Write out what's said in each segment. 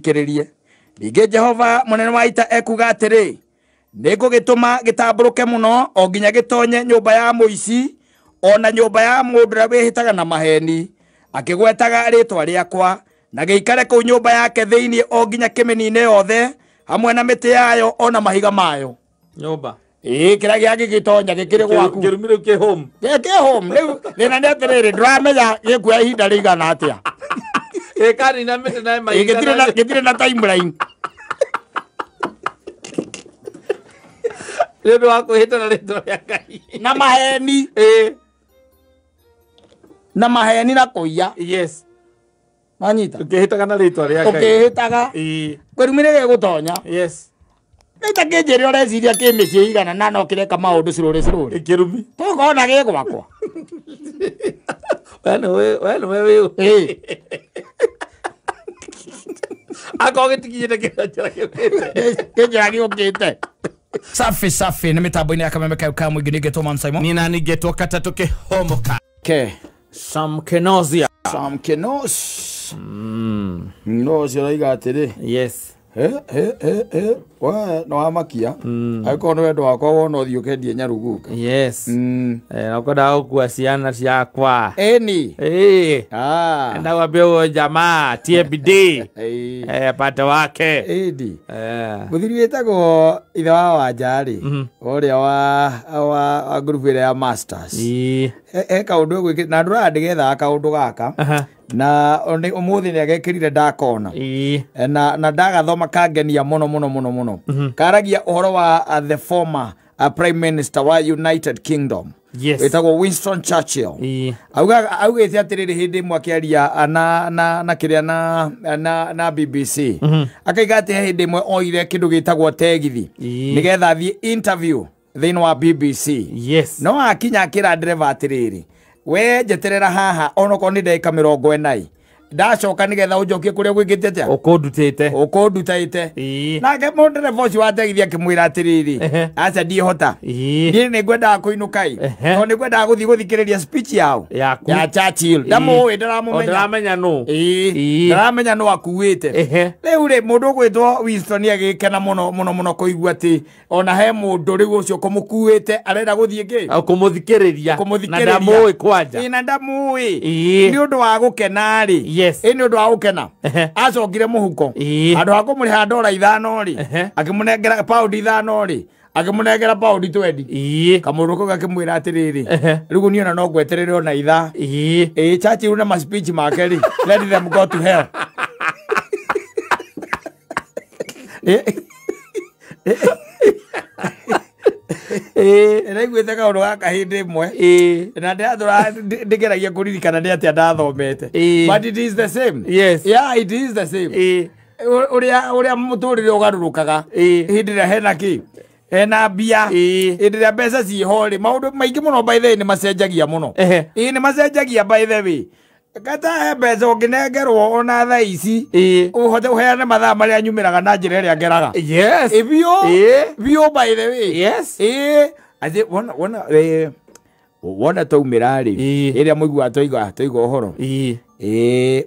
thikiririe ninge Jehova munene wa ita ekuga atiri nego gituma gitamburuke muno o nginya gitonye nyumba ya muici ona nyumba ya mundu ra wihitaga na maheni akigwetaga ritwa riakwa na giikare ku nyumba yake thiini o nginya kimenine yothe hamwe na miti yayo ona mahiga mayo nyumba kira giake gitonya gikire gwaku ngirumire ke home riu thina ni atiriri nduramenya gikuya ihinda rigana atia kani na miti na mahiga gitire na timeline Ndio wako hita na ritwa ya Ngai na maheni na maheni na kuiya yes manyita ukihitaga na ritwa ya Ngai ukihitaga kwerumire gegutonya yes nita kinjiri ureciria kimicie igana na no kireka maundu ciruri kirumi tugona gigwakwa wewe akogetikije kinjira giukite safi ni mitambo-ini ya Kameme Kauka mwingi ningetwo Man Simon nina ningetwo Katatu Kihomoka Sam Kenosia no ciraiga atiri yes wa no amakia aiko no wendo wakwa wona uthio kendie nyaruguka yes nakwenda gukua ciana ciakwa eni enda gwambia jamaa TBD pate wake edi muthiri wetagwo ithe wa Wanjari uria wa group ya Masters kaundu gwiki na ndura ndigetha kaundu gaka na umuthi ni agekirire ndakona na ndagathoma kangenia muno karagia uhoro wa the former prime minister wa United Kingdom wetagwo Winston Churchill augite atiriri hindi imwe akiaria na kiria na BBC akaiga ati hindi imwe oire kindu gitagwo tegithi nigetha athie interview thini wa BBC no akinya akira driver atiriri we jeterera haha onoko ni ndeka 40 ndacoka nigetha unjokie kuria gwikite atia ukondutite nake mundu voice wa tegithia kimwira atiriri acha ndihota ni ngwenda kuinukai no ni ngwenda guthikiriria speech yao ya Churchill ndamuwi ndaramenya no akuwite riu ri mundu gwitwo Winston agikena muno kuigua ati ona he mundu riu ucio kumukuwite arenda guthie ki kumuthikiriria na ndamuwi kwanja ina ndamuwi ni undu wa gukena ri eni undu wa gukena acokire muhuko andu akumuriha $5 ri akimunengera pound 5 ri akimunengera pound 20 kamuruko gakimwira atiriri rigu ni ona no gweterere ona itha Churchill na speech make ri let them go to hell Regwete kaundu gaka hindi imwe na ndathura ndikeragia kuririkana ni atia ndathomete but it is the same it is the same uria muturire ugarurukaga hindi ria hena ki hena mbia hindi ria mbeca ciho ri maundu maingi muno by the way ni macenjagia muno ni macenjagia by the way kata mbeca unginengerwo ona thaa ici uhote uheane mathaa maria nyumiraga na njira iria ngeraga bio by the way wona taumira ri iria muigua toiga uhoro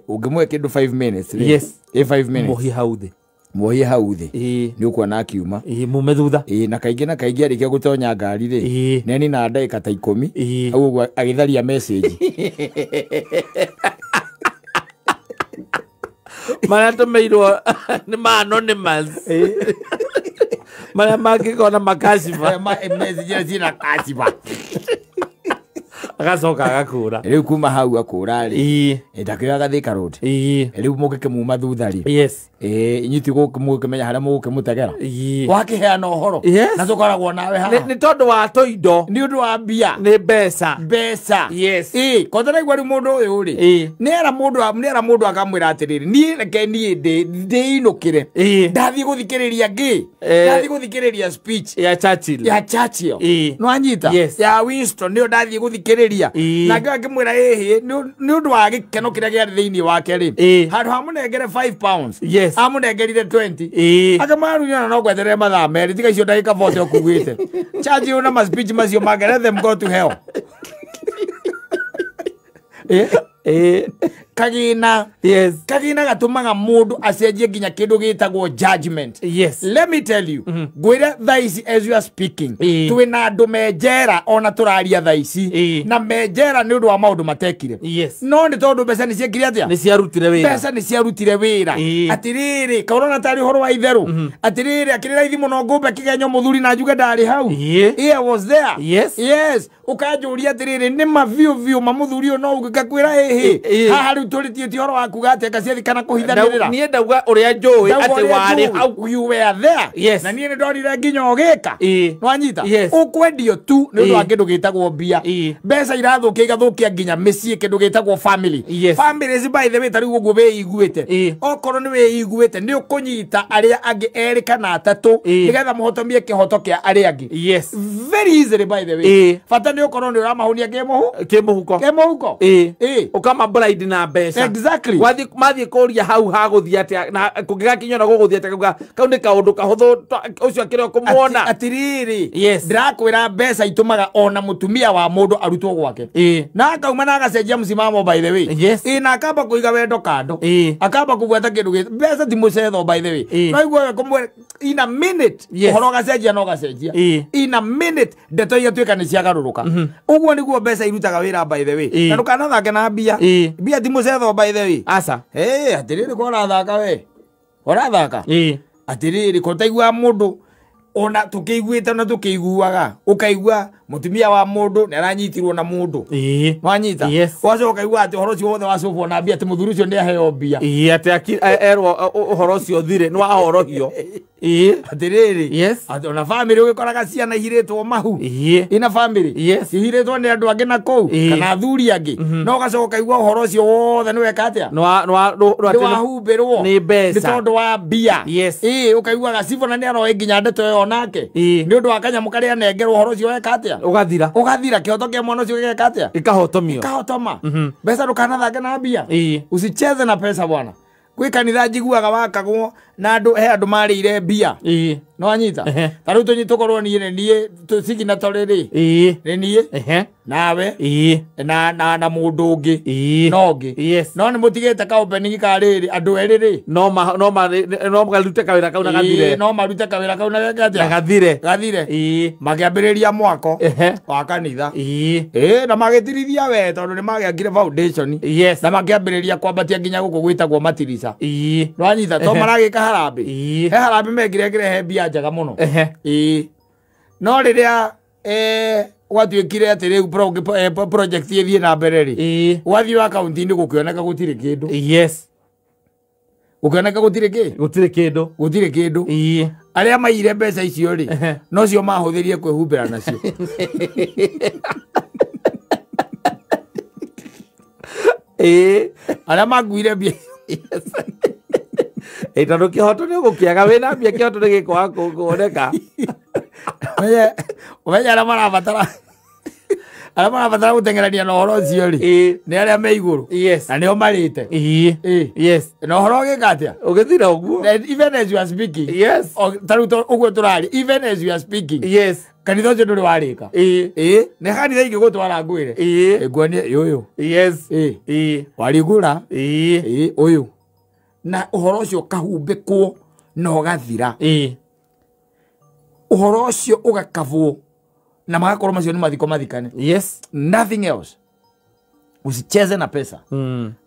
ungimwe kindu 5 minutes 5 minutes muhi hauthi ni ukuona akiuma mume thutha na kaingi arikia gutonya ngari ri neni na ndagika ta 10 au agitharia message maratumirwo ni anonymous maria mangikona makashifa message zina kashifa agacoka agakura riu kuma hau akura ri ndakira gathika road riu mugike muma thutha ri inyuti gukimenya haria mugukimutegera wakiheana uhoro na tukoragwo nawe haha ni tondu wa toindo ni undu wa mbia ni mbeca kothera igwa ri mundu uyu ri nera mundu akamwira atiriri ni reke ni ndinukire ndathi guthikiriria ndathi guthikiriria speech ya Churchill no anyita ya Winston ni ndathi guthikiriria na ngakimwira ni undu wa gikeno kiria gia thiini wake ri handu hamunengere 5 pounds amunengerire 20 akamarunyana no gweterere mathaa meri tiga icio ndagika 40 okuguite Churchill na speech macio make let them go to hell kagina kagina gatumaga mundu acenjie nginya kindu gitagwo judgment. Let me tell you, gwira thaici as you are speaking twina andu menjera ona turaria thaici na menjera ni undu wa maundu matekire. No ni tondu mbeca ni ciekire atia, ni ciarutire wira, mbeca ni ciarutire wira. Atiriri kaurona tari horo wa itheru, atiriri akirira ithi muno ngumbe kigenyo muthuri na njuge ndari hau. I was there. Yes ukajuria atiriri ni maviu mamuthuri no ugakwira haha riu turitie ti horo waku gateka ciathi kana kuhithanirira. Nie ndauga uria njui ati wari hau, you were there. Na nie ndorire nginya ogeka nwanyita ukwendio tu ni undu wa kindu gitagwo mbia. Mbeca irathukia igathukia nginya micii kindu gitagwo family. Families by the way tari uguo weiguite, okorwo ni weiguite ni ukunyita aria angi eri kana atatu nigetha muhotomie kihoto kia aria angi. Very easily by the way. Fata ni ukorwo ni uramahunia kemuhuko ukama bride na mbeca. Exactly. Wathi mathie kuria hau ha guthia atia na kungigakinya na guguthia atia kuga kau ni kaundu kahuthu ucio akire kumwona. Atiriri ndirakwira mbeca itumaga ona mutumia wa mundu arutwo gwake na akauma na agacenjia msimamo by the way. Na akamba kuiga wendo kando, akamba kugweta kindu mbeca ti mucetho by the way. No igwe kumwe in a minute uhoro gacenjia no gacenjia in a minute ndeto igatuika ni ciagaruruka. Uguo niguo mbeca irutaga wira by the way. Na ndukana thake na mbia ti mucetho by the way. Asa atiriri ko rathaka we orathaka atiriri ko taigua mundu ona tukiguite na tukiguaga ukaigua mutumia wa mundu ni aranyitirwo na mundu wanyita wacho ukaigua ati horo cio wothe wacubwo na mbia ati muthuri ucio ni aheo mbia ati erwo horo cio thire ni wahorohio atiriri ati ona family ugikoraga ciana ihiritwo mahu ina family ihiritwo ni andu angi na kou kana athuri angi no gacoka ukaigua horo ucio wothe ni weka atia no wahumbirwo ni mbeca ni tondu wa mbia ukaigua gacibo na ni aroi nginya ndeto yo nake ni undu wa kanyamu karia nengerwo horo ucio weka atia ugathira kihoto kia mwana ucio geka atia ikahotoma mbeca ndukanathake na mbia usicheze na pesa bwana. Kwi kanitha njiguaga wakagwo na andu marire mbia no anyita tariu tunyitukorwo nie tusigina toriri nie nawe na mundu ungi no ni mutigite ka opening ka riri andu eriri no magarute kawira kau na gathire no marute kawira kau na gathire magiambiriria mwako wa kanitha na magitirithia we tondu ni magiakire foundation na magiambiriria kwambatia nginya guku gwitagwo matirisa no anyita to maragika harambi harambi megire mbia njaga muno no riria watuikire ati riu project ithie na mbere ri wathi wa account ni gukioneka gutire kindu gukioneka gutire kindu aria maire mbeca icio ri no cio mahuthirie kwihumbira nacio aria maguire mbia tondu kihoto ni gukiaga wina mbia kihoto ni gikwa kuoneka Oya aria marabatara gutengerania na horo ucio ri ni aria me iguru na nio marite na horo gika atia ugithira uguo even as you are speaking taruto uguo turari even as you are speaking kanitha ucio nduri warika ni kanitha ingi gutwara ngwire ngwonie yuyu warigura uyu na uhoro ucio kahumbikwo no gathira uhoro ucio ugakavwo na magakorwo macio ni mathiko mathikane nothing else. Usicheze na pesa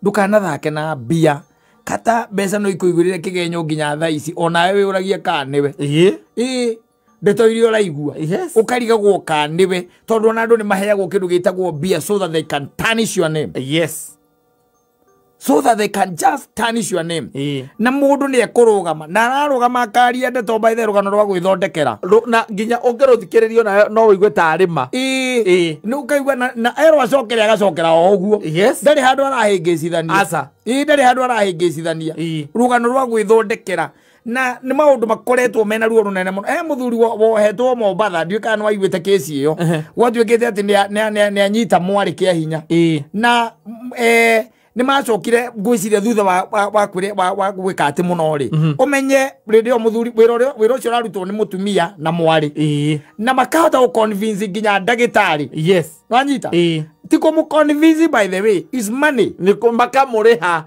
ndukanathake na mbia kata mbeca no ikuigurire kigenyo nginya thaa ici ona wewe uragia ka niwe ndeto irio raigua ukarigagwo ka niwe tondu na andu ni maheagwo kindu gitagwo mbia so that they can tarnish your name so that they can just tarnish your name na mundu ni ekurugama na ararugama akaria ndeto by the rugano rwa gwithondekera na nginya ungeruthikiririo na no wigue tarima no kaigua na ero acokere agacokera oguo ndari handu arahingicithania ndari handu arahingicithania rugano rwa gwithondekera na ni maundu makoretwo mena ruo runene muno muthuri wohetwo Mombatha ndiuka no aiguite kesi iyo gwatuikite ati ni anyita mwari kia hinya na ni macokire ngwiciria thutha wa gwika ati muno ri umenye radio muthuri wiro ucio rarutwo ni mutumia na mwari na makahota guconvince nginya ndagitari wanyita tiko mu convince by the way is money ni kumaka muriha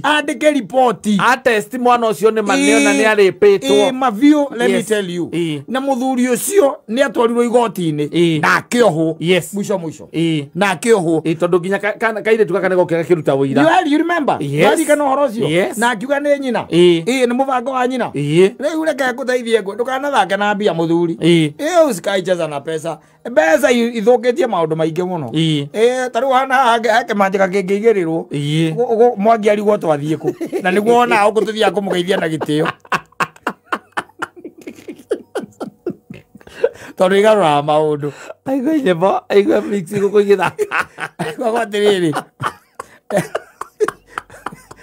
andike report a test mwana ucio ni maneo na ni aripitwo mavio let me tell you na muthuri ucio ni atwarirwo igoti-ini na akioho mwisho na akioho tondu nginya kaire tuka kana gokega kiruta wira you remember bali kana horo ucio na akiuga ni nyina ni mubango wa nyina riu reke kuteithie ngwe ndukana thake na mbia muthuri usikaicheza na pesa ithukitie maundu maingi muno taru hana hake manjika kingigirirwo mwangi arigwo twathie ku na niguo ona ukututhia kumugeithia na gitio tondu igarura maundu aigua nyimbo aigua mix gukugithaka aigua gwatiriri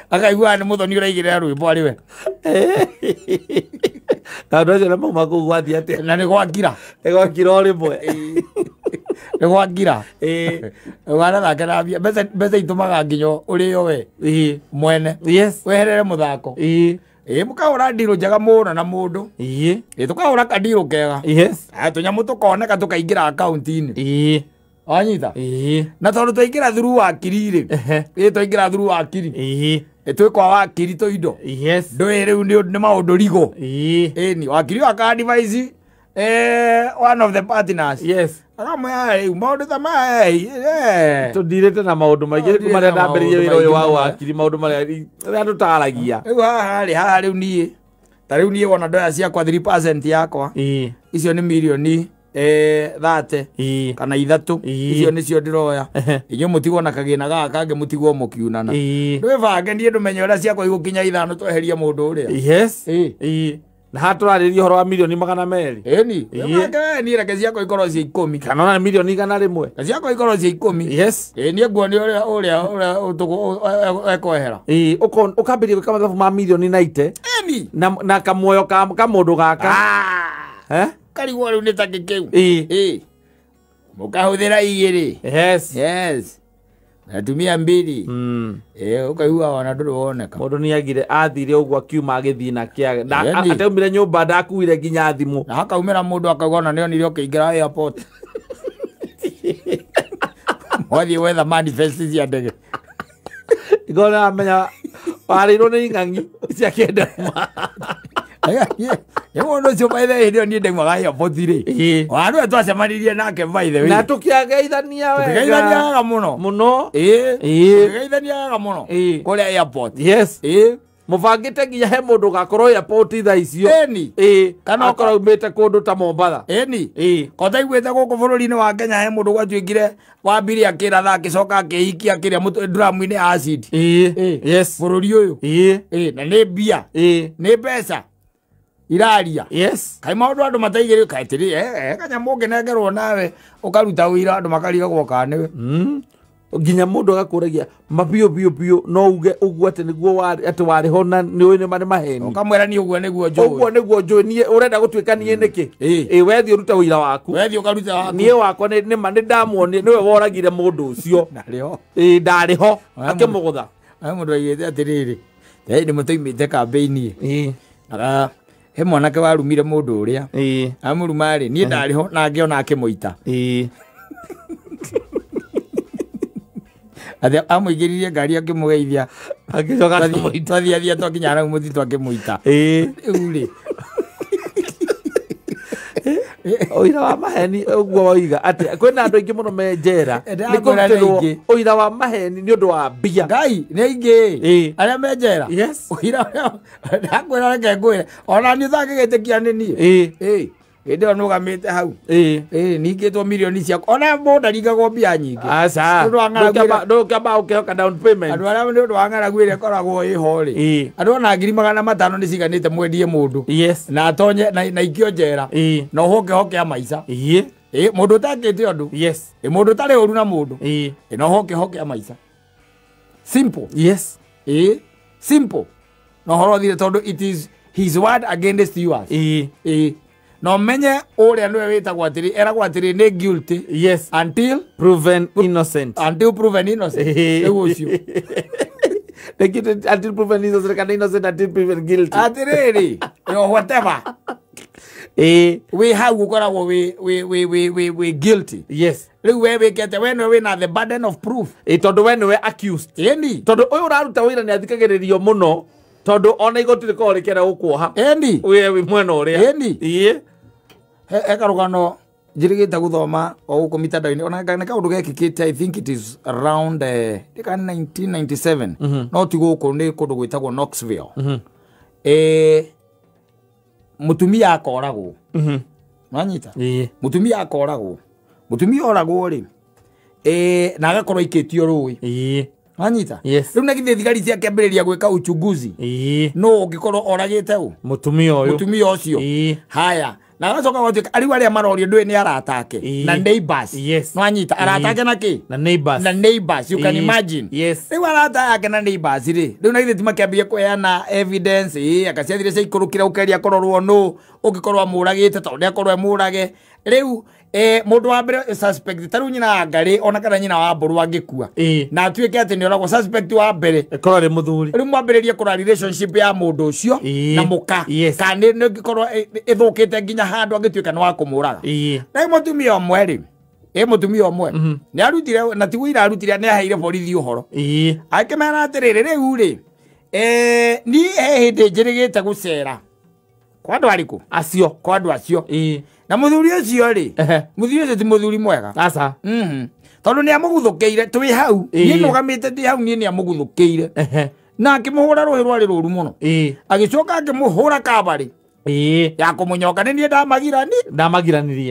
akaigua ni muthoni uraigirira rwimbo ari we kandu acio namo makugwathi atia na ni gwakira rimwe ni gwakira wana thake na mbeca itumaga nginyo urio we mwene weherere muthako mukahura ndiro njega muna na mundu tukahura kandiro kega tunyamu tukoneka tukaingira akaunti-ini wanyita na tondu twaingira through wakiri twaingira through wakiri twikwa wakiri to indo ndwi riu ni maundu rigo ni wakiri waka advise one of the partners maundu ta tundirite na maundu maingi kumaria ndambiririe wira uyu wa wakiri maundu maria tutaragia riu haha riu nie ta riu nie wona ndoya ciakwa 3% yakwa icio ni milioni 30 kana 3 icio nicio ndiroya inyo mutigwo na kagina gaka kange mutigwo mukiunana ndwibange nie ndumenye uria ciakwa igukinya 5 tweherie mundu uria na haturaririe horo wa milioni 200 ni reke ciakwa ikorwo cia 10 kana na milioni 100 ciakwa ikorwo cia 10 nie nguoni uria ekoehera ukambirie gwika mathabu ma milioni 90 na kamuoyo ka mundu gaka karigwo riu ni ta gikiu mukahuthira igiri atumia mbiri ukaigua wana nduru woneka mundu ni agire athire uguo akiuma agithii na kiaga ataumire nyumba ndakuire nginya thimu na akaumira mundu akauga ona nio nire ukiingira airport mwathie wetha manifest cia ndege igona amenya warirwo ni ng'ang'i cia kenda ye mundu ucio by the way ni ndengwa airport ri wandu twacemanirie nake by the way na tukiageithania wega tukiageithania muno tukiageithania muno kuri airport mubangite nginya he mundu gakorwo airport tha icio kana okorwo umite kundu ta Mombatha kota igwite guku bururi-ini wa Kenya he mundu gwatuikire wambire akira tha akicoka akihikia akiria drum-ini acid bururi uyu na ni mbia ni mbeca iraria kai maundu andu mataigirio kaitiri kanyamu ngenengerwo nawe ukaruta wira andu makariga gwoka niwe nginya mundu agakuragia mabio no uge uguo ati niguo ati wari hona ni uyu ni mari maheni ukamwera ni uguo niguo njui ni urenda gutuika ni niki wethi uruta wira waku wethi ukaruta waku ni wakwa ni mani ndamuoni niwe woragire mundu ucio ndariho ndariho akimugutha mundu aigite atiriri ni mutoimite campaign aga he mwanake warumire mundu uria amuruma ri ni ndariho na ngiona akimuita athi amuigiririe ngari akimugeithia akicoka twathia twakinyana muthitu akimuita uri oira wa maheni uguo oiga ati kwina andu aingi muno me njera ni kurutirwo oira wa maheni ni undu wa mbia ngai ni aingi aria me njera oira ndakwira reke ngwire ona ni thakigitikia ni ni indi ono ugamite hau ningitwo milioni cia ona mundu aringagwo mbia nyingi aca ndukamba ukihoka down payment andu aria ni undu wa ng'aragu iria ikoragwo iho ri andu ona 500,000 ni ciganite mwendie mundu na atonye na ikio njera na uhoke a maica mundu utakite undu mundu tari uru na mundu na uhoke a maica simple simple no horo thire tondu it is his word against yours no menye uria niwe witagwo atiri eragwo atiri ni guilty until proven innocent ego ucio until proven innocent kana innocent until proven guilty atiriri whatever we hau gukoragwo we guilty. Yes. Riu we wikete we no we na the burden of proof. Tondu we no we accused. Endi. Tondu uyu uraruta wira ni athikagiririo muno. Tondu ona igoti riko rikera gukuoha. Endi. We mwena uria. Endi. Karugano jirigita guthoma o guko mitandao-ini ona kana kaundu gekikite. I think it is around 1997. No ti guko ni kundu gwitagwo Knoxville. Mutumia akoragwo. Mwanyita. Mutumia akoragwo. Mutumia oragwo ri. Na agakorwo ikitio rui. Mwanyita. Riu na githe thigari cia kiambiriria gwika uchunguzi. No ungikorwo oragite u. Mutumia ucio. Haya. Na gacoka gotwika ariu aria marorio ndwe ni aratake na neighbors. Nwanyita aratake na ki na neighbors you can imagine. Riu aratake na neighbors ri riu na githe timakiambia kuheana evidence akaciathire cia ikurukira ukeria kororwo no ungikorwo amuragite tondu akorwo emurage. Riu mundu wa mbere suspect taru nyina ngari ona kana nyina wa mburu angikua na atuike ati ni oragwo suspect wa mbere korwo ri muthuri. Riu mwambiririe kura relationship ya mundu ucio na muka kana ni ngikorwo ithukite nginya handu angituika ni wa kumuraga. Na mutumia omwe ri mutumia omwe ni arutire na ti wira arutire ni aheire borithi uhoro akimera atiriri riu ri ni hindi njirigite gucera kwa andu ariku acio kwa andu acio na muthuri ucio ri muthuri ucio ti muthuri mwega asa tondu ni amuguthukiire twi hau ni nugamite ndi hau ni amuguthukiire na akimuhura ruhi rwari ruru muno agicoka akimuhura kabari ya kumunyoka ni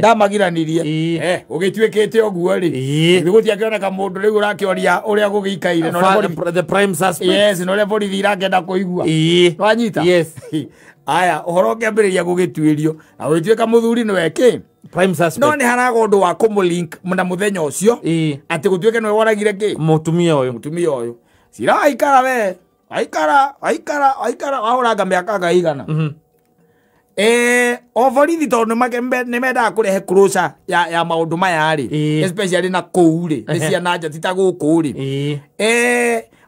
ndamagiranirie ugituikite oguo ri gutia kioneka mundu riu urakioria uria gugikaire no the prime suspect no le borithi irakenda kuigua nwanyita aya uhoro ngiambiriria gugituirio na wituika muthuri ni weke prime suspect no ni harago ndu wa kumulink na muthenya ucio ati gutuike no woragire ki mutumia uyu sira aikara we aikara ahuraga miaka gaigana borithi tondu ni menda kurehe closure ya maundu maya ri especially na kou ri ni ciana nja tita guku ri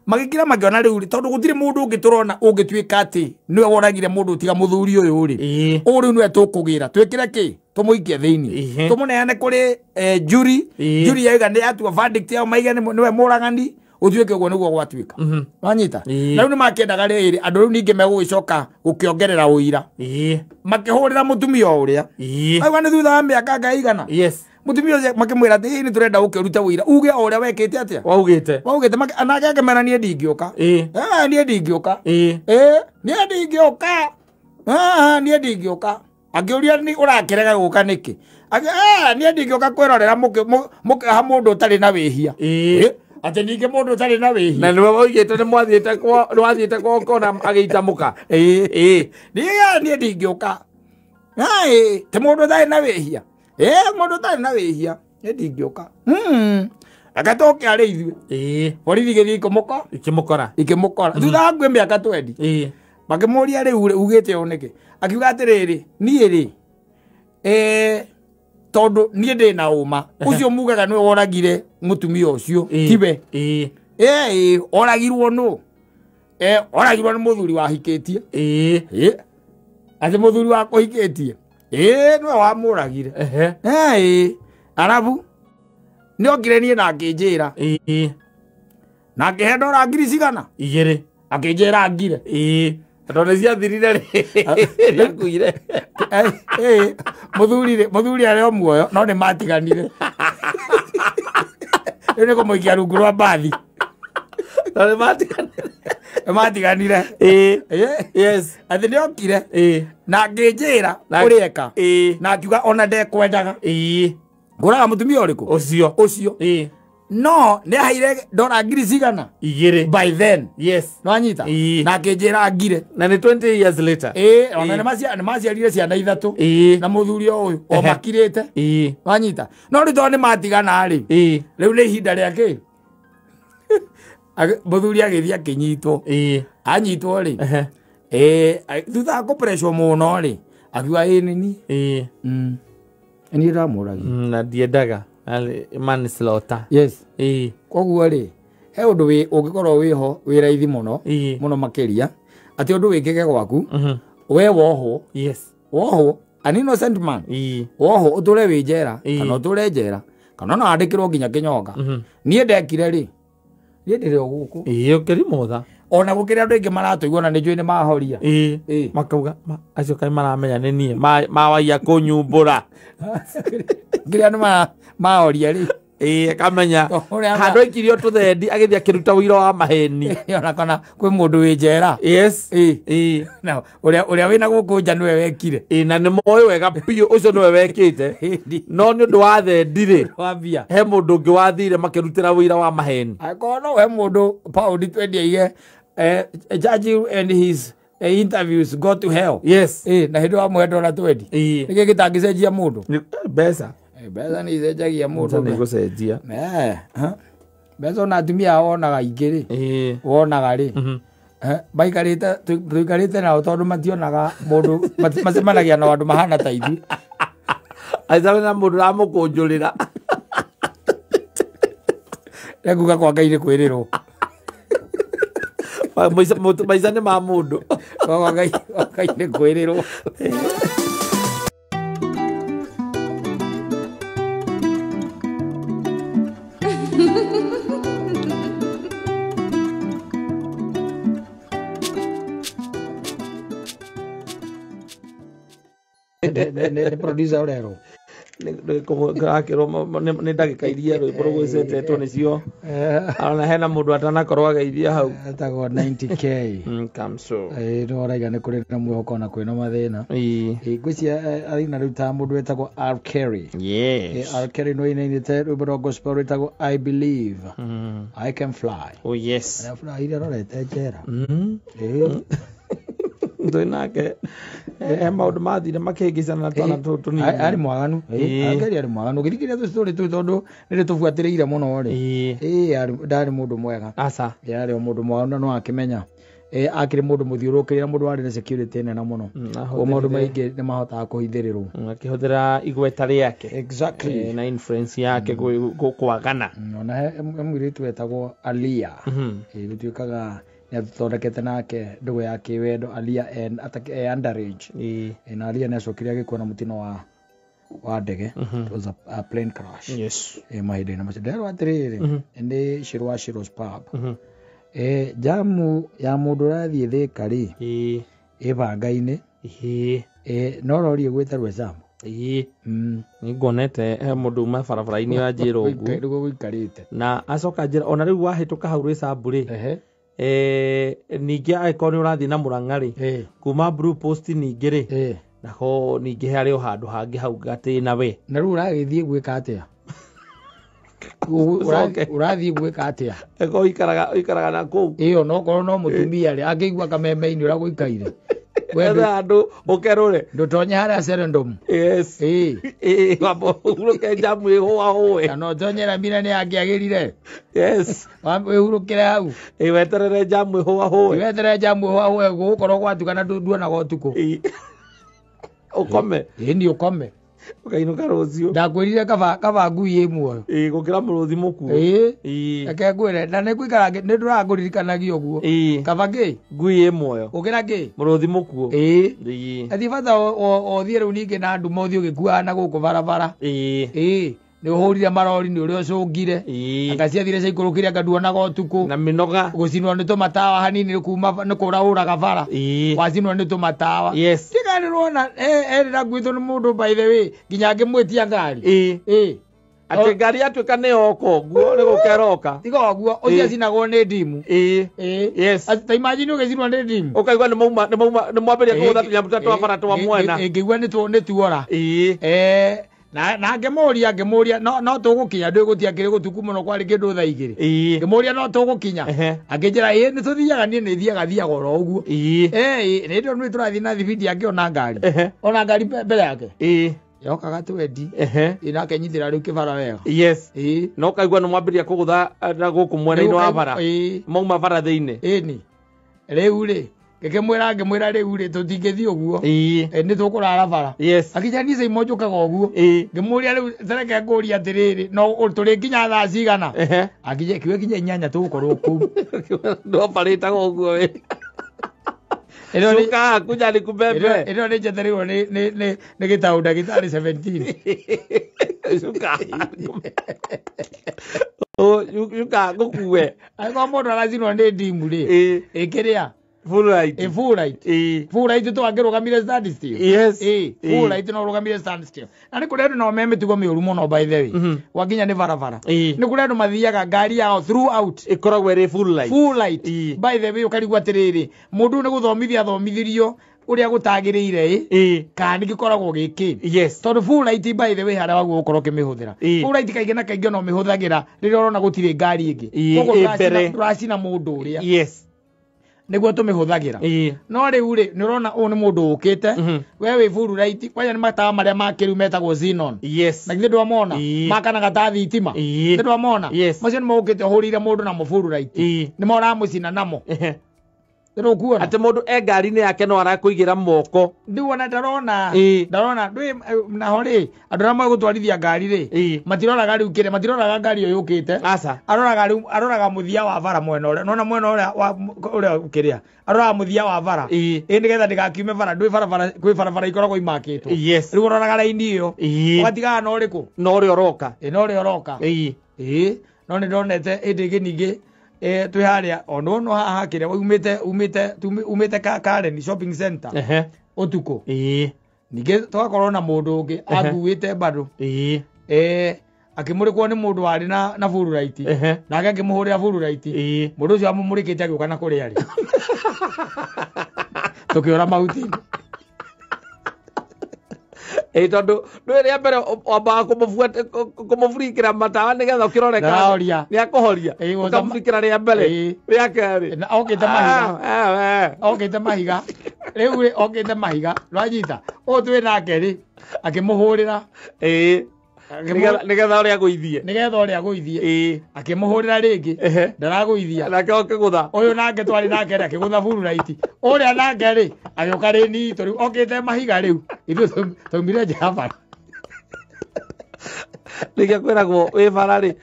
magikira magiona riu ri tondu gutire mundu ungiturona ungituika ati niwe woragire mundu tiga muthuri uyu ri uri niwe tukugira twikire ki tumuikie thiini tumuneane kuri jury yaiga ni atua verdict yao maiga niwe muragani utwike uguo niguo gwatwika wanyita na riu ni makendaga riri andu riu ningi megugicoka gukiongerera uira makihurira mutumia uria aiwa ni thutha wa miaka ngaigana mutumia ucio makimwira ati ni turenda ukiruta uira uge uria wekite atia waugite anake akimera nie ndingiuka nie ndingiuka nie ndingiuka akiuria ni urakirega guka niki nie ndingiuka kwirorera mukiha mundu utari na wihia ati ninge mundu utari na wihia na niwe waugite ni mwathiite kona agiita muka nie ndingiuka ti mundu utari na wihia mundu utari na wihia nie ndingiuka agatoke ari ithuĩ borithi gĩthiĩ ikimukora thutha wa ngui mĩaka 20 makimuria rĩu ugĩte ũũ nĩkĩ akiuga atĩrĩrĩ niĩ rĩ tondu niĩ ndĩ na ũma ũcio mugaga nĩwe woragire mũtumia ũcio tiwe oragirwo nũ oragirwo nĩ mũthuri wahikĩtie atĩ mũthuri wakũhikĩtie nĩwe wamũragire arabu ni okire nie na akĩnjĩra na akĩhe ndora ngiri cigana 2 akĩnjĩra ngire tondu ciathirire rĩ kuire muthuri arĩ o muoyo no nĩ matiganire rĩu nĩ kũmũikia rungu rwa mbathi no nĩ matiganire atĩ nĩ okire na akĩnjĩra ũrĩa eka na akiuga ona ndekwendaga ngũraga mũtumia ũrĩkũ ũcio no nĩ aheire ndora ngiri cigana 2 by then nwanyita na akĩnjĩra ngire na nĩ 20 years later ona nĩ maciarire ciana 3 na mũthuri ũyũ o makirĩte nwanyita no rĩu tondũ nĩ matigana rĩ rĩu nĩ ihinda rĩake mũthuri agĩthiĩ akĩnyitwo anyitwo rĩ thutha wa kũpressure mũno rĩ akiuga nĩ niĩ ndamũragi na ndiendaga manslaughter koguo rĩ he ũndũ ũngĩkorwo wĩho wĩ raithi mũno mũno makĩria atĩ ũndũ wĩkĩke gwaku we wohwo an innocent man oho utule wijera kana utule jera kana no andikirwo nginya kinyoga nie ndekire ri nie ndire guku ukiri motha ona gukira andu ingi maratuigwa na njui ni mahoria makauga acio kai maramenya ni nie mawaia kunyumbura ngiria ni mahoria ri kamenya handu ikirio tuthendi agithia kiruta wira wa maheni ona kana kwi mundu wi njera na uria wina guku nja niwe wekire na ni moyo wega piu ucio niwe wekite no ni undu wa thendi wambia he mundu ungi wathire makirutira wira wa maheni akono he mundu pound 20 iye judge and his interviews go to hell na hindu wa mwendo na 20 niki gitangicenjia mundu besa besa ni icenjagia mundu ni gucenjia besa na atumia wonaga ingiri wonaga ri baikarite tuikarite nao tondu mationaga mundu macemanagia na andu mahana ta ithu aizawe na mundu ramukunjurira rekuga kwa Ngai ni kwirirwo maica nĩ ma mũndũ kwa Ngai nĩ kwĩrĩrwo nĩ producer ũrerwo nä ndagä ka iria rwä mbo rå gwä cetetwo nä cio ona hena må ndå atanakorwo ageithia hau etagwo 90k no raiga nä kå rä na mwä hoko na kwä na mathä na ngwä cia athina rä u ta må ndå etagwo R. Kelly no inainä te rwä mbo rwa gospel rwä tagwo I believe I can fly ire rorete njera ndå nake maå ndå mathire makängicana twana tå tå nini arä mwaganu Ngeri arä mwaganu å gä thikä ria tå citorä tå tondå nä rä tå buatä rä ire må no rä ndarä må ndå mwega yarä o må ndå mwaganu na no akä menya akä rä må ndå må thiå rå kä rä ra må ndå warä na security nene må no å maå ndå maingä nä mahotaga kå hithä rä rwo akä hå thä ra igweta rä ake na influence yake kwagana ona mwä rä tu wetagwo Alia gå tuä kaga nĩathondekete nake ndũgũ ya kĩwendo Alia underage na Alia nĩacokire agĩkua na mũtino wa ndege it was a plane crash mahinda-inĩ macio nderwo atĩrĩrĩ nĩ Shirwa's pub jamu ya mũndũ ũrathiĩ Thĩka rĩ ĩbanga-inĩ no rori ĩgwĩtarwo Jamu nĩnguonete he mũndũ uma barabara-inĩ wa njĩra ũguo gũikarĩte na acoka njĩra ona rĩu wahĩtũka hau rwĩ Cambu rĩ ningĩ angĩkorwo nĩ ũrathiĩ na Mũrang'a rĩ kuma Blue Post ningĩ rĩ naho ningĩ harĩ o handũ hangĩ hau gatĩ na we na rĩu ũragĩthiĩ gwĩka atĩa ũrathiĩ gwĩka atĩa ũikaraga na kũu ĩyo nokorwo no mũtumia rĩ angĩigua kameme-inĩ ũrĩa gũikaire wetha andũ ũkerũre ndũtonye harĩa Serendom ũhurũke Jamu ĩhũahũe kana ũtonyera mira nĩ angĩagĩrire wĩhurũkĩre hau weterere Jamu ĩhũahũe gũgũkorwo gwatukana nduonaga ũtukũ ũkome ĩni ũkome ũkainũka rũciũ ndakwĩrire kaba ngui ĩ muoyo gũkĩra mũrũthi mũkuo reke ngwĩre na nĩ ndũraga kũririkanagia ũguo kaba kĩ ngui ĩ muoyo gũkĩra kĩ mũrũthi mũkuo athi bata othiĩ rĩu ningĩ na nduma ũthiĩ ũgĩkuaga na gũkũ barabara nĩ ũhũrire marori nĩ ũrĩa ũcũngire akaciathire caikũrũkĩria ngaduonaga ũtukũ na mĩnoga gũcinwo nĩ tũmatawa hanini nĩ kũraũraga bara wacinwo nĩ tũmatawa tiganĩrwo na erĩra nguĩtwo nĩ mũndũ by the way nginya ngĩmwĩtia ngari atĩ ngari yatuĩka nĩ yoko ũguo nĩ gũkeroka tiga ũguo ũcio acinagwo nĩ ndimu ta imagine ũgĩcinwo nĩ ndimu ũkaigua nĩ mwambĩria kũhũtha tũnyamũ tũrĩa twa bara twa mwena ngĩigua nĩ tuora na ngĩmũria no tũgũkinya ndĩgũtia kĩrĩ gũtuku mũno kwarĩ kĩndũ thaa igĩrĩ ngĩmũria no tũgũkinya akĩnjĩra nĩ tũthiaga niĩ nĩ thiaga oro ũguo nĩ ndĩo nĩ tũrathiĩ na thibindi angĩona ngari mbere yake yokaga twendi nake nyitĩra rĩu kĩbara wega no ũkaigua nĩ mwambĩria kũgũtha na gũkũ mwena-inĩ wa bara mauma bara thĩinĩ rĩu rĩ ngĩmwĩra rĩu rĩ tũtingĩthiĩ ũguo nĩ tũkũrara bara akĩnjania ica imwe njũkaga ũguo ngĩmũria rĩu tereke ngũria atĩrĩrĩ no tũrĩ nginya thaa cigana kiuge kinya 8 tũgũkorwo kũu ndwambarĩtaga ũguo Suka kuja nikubebe. Ino ni jetheriwo ni gitau ndagitari 17. Suka. Suka gukue. Aiko mundu aracinwo ni ndimu ri. Ikiria. Full right. Full right. Full right tu angirugamire stand still. Yes. Full right no rugamire stand still. Na ni kuri andu no memitugo miuru muno by the way. Wakinya ni barabara. Ni kuri andu mathiaga ngari yao throughout. Ikoragwo iri full light. Full light. By the way ukarigwa atiriri. Mundu ni guthomithia thomithirio uria gutagirire kana gikoragwo giki. Yes. Tondu full light by the way hara wagu ukorwo kimihũthira. Full light kaingĩ na kaingĩ no mihũthagira rĩrĩa urona gutire ngari ingi. Koguo turacina mundu uria. Yes. Niguo tumihuthagira no riu ri ni urona u ni mundu ukite we wi full right kwanya ni matawa maria makiru metagwo xenon na githe ndwamona makanaga ta thitima githe ndwamona macio ni mokite hurire mundu na full right ni mora mucina namo Pero kuona ate mundu ngari ni yake no arakuigira moko ndiwona ndarona ndwi na hori andu ra magutwarithia ngari ri matiroraga riu kire matiroraga ngari yo yukite asa aroraga muthia wa bara mwena ore nona mwena ore ukiria aroraga muthia wa bara nigetha ndigakiume bara ndwi barabara ikoragwo imakitwo riu uroraga raini iyo watigaga no riku no ri oroka no ni ndonete indi ngingi twi haria ono haha kire umite Karen shopping center utuko ninge twakorwo na mundu ungi akuite bado akimurikwo ni mundu wari na full right nake akimuhurira full right mundu ucio amumurikite agioka na kuria ri tukiora mauti tondu ndwire mbere wamba kumufurikira matawa nigetha ukiroreka ni akuhoria ukamufurikira ria mbere ria keri okite mahiga riu okite mahiga rwanyita u twi nake ri akimuhurira nigetha uria guithie akimuhurira ringi ndaraguithia nake okigutha uyu nake twari nake ri akigutha full right uria nake ri agioka ri ni tori okite mahiga riu ithu tumire java nigia kwiragwo wi bara ri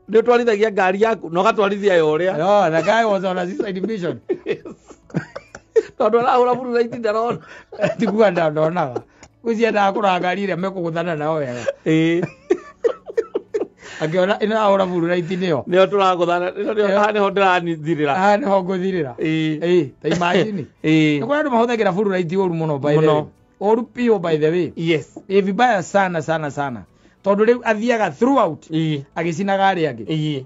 ni utwarithagia ngari yaku no gatwarithia yo uria the guy was on a suicide mission tondu arahura full right ndarona tiguo ndonaga kucienda kura ngari iria mekuguthana nao wega akiona ina ahora full right niyo turaguthana niho ndiranithirira niho nguthirira ta imagine ni kuna andu mahuthagira full right oru muno by the way oru pio by the way vibaya sana tondu riu athiaga throughout agicinaga aria angi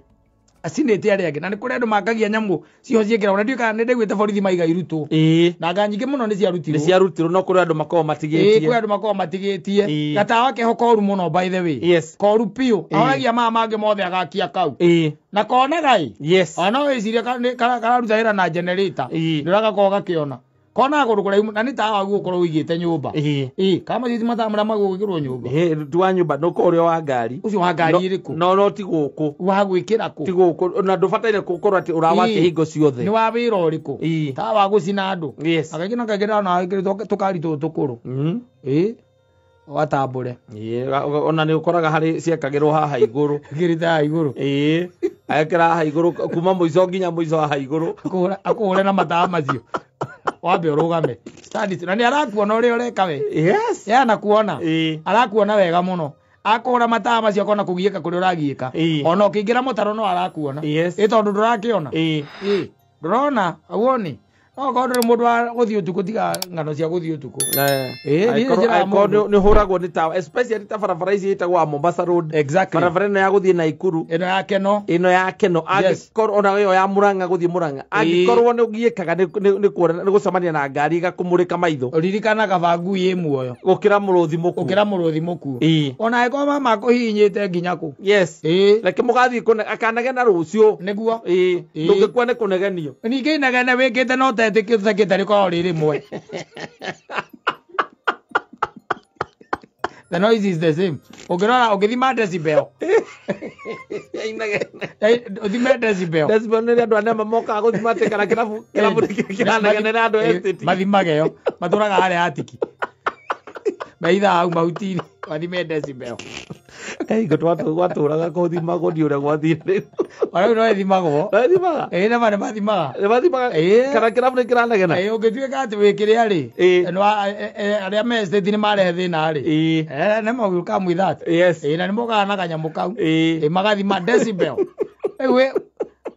acinite aria angi na ni kuri andu makagia nyamu ciho ciekira ona ndiuka ni ndiguite borithi maiga irutwo na nganyingi muno ni ciarutirwo no kuri andu makoo matigitie gatawa ke hokoru muno by the way koru pio ahoragia mangi mothe agakia kau na kona gai ona wiciria kararuta hira na generator ndiraga koga kiona kona guru kuraimu na ni tawa gukorwo wigite nyumba kama cithi matamura magugikirwo nyumba tuwa nyumba no ko rio wa ngari ucio wa ngari iriku no ti guku wa gwikira ku ti guku na ndubataire gukorwo ati urawake hingo ciothe ni wa wira uriku tawa gucina andu akagina kagira na ikirito tukari tukuru watambure ona ni ukoraga hari ciekagirwo haha iguru girita iguru akira haha iguru kuma muico nginya muico haha iguru akuhura na matawa macio wambe urugame stadi na ni arakuona uria ureka we yana kuona arakuona wega muno akora matawa macio akona kugieka kuri uragieka ona ukingira mutaro no arakuona tondu ndurakiona ndurona awoni no kondo mundu wa guthii utuku tiga ngano cia guthii utuku ni huragwo ni tawa especially ta barabara ici itagwo Mombasa Road barabara ino ya guthii Naikuru ino ya Keno angikorwo ona yo ya Murang'a guthii Murang'a angikorwo ni ugiekaga ni gucemania na ngari igakumurika maitho ririkanaga bangu ye muoyo gukira muruthi muku ona ego mama kuhinyite nginya ku reke mugathii akanage na rucio niguo ndungikwa ni kunegenio ningi inegene wikite no tetikite riko riri mwe the noise is the same ukirora ukithima decibel uthima decibel ni andu ane mamoka guthima tekana kilabu kiranegene andu estate mathimageyo maturaga hare atiki maitha au mautini wathime decibel Ngo twatũraga kũthimagwo nĩ ũrĩa gwathire. Ona no ethimagwo. Ethimaga. Na mane mathimaga. Mathimaga. Kana kĩrabu nĩ kĩranegena. Ũngĩtuĩka atĩ wĩ kĩrĩa rĩ. Arĩa me state nĩ marehe thĩna rĩ. Nĩ will come with that. Yes. Na nĩ mokaga na kanyamũ kau. Magathima decibel.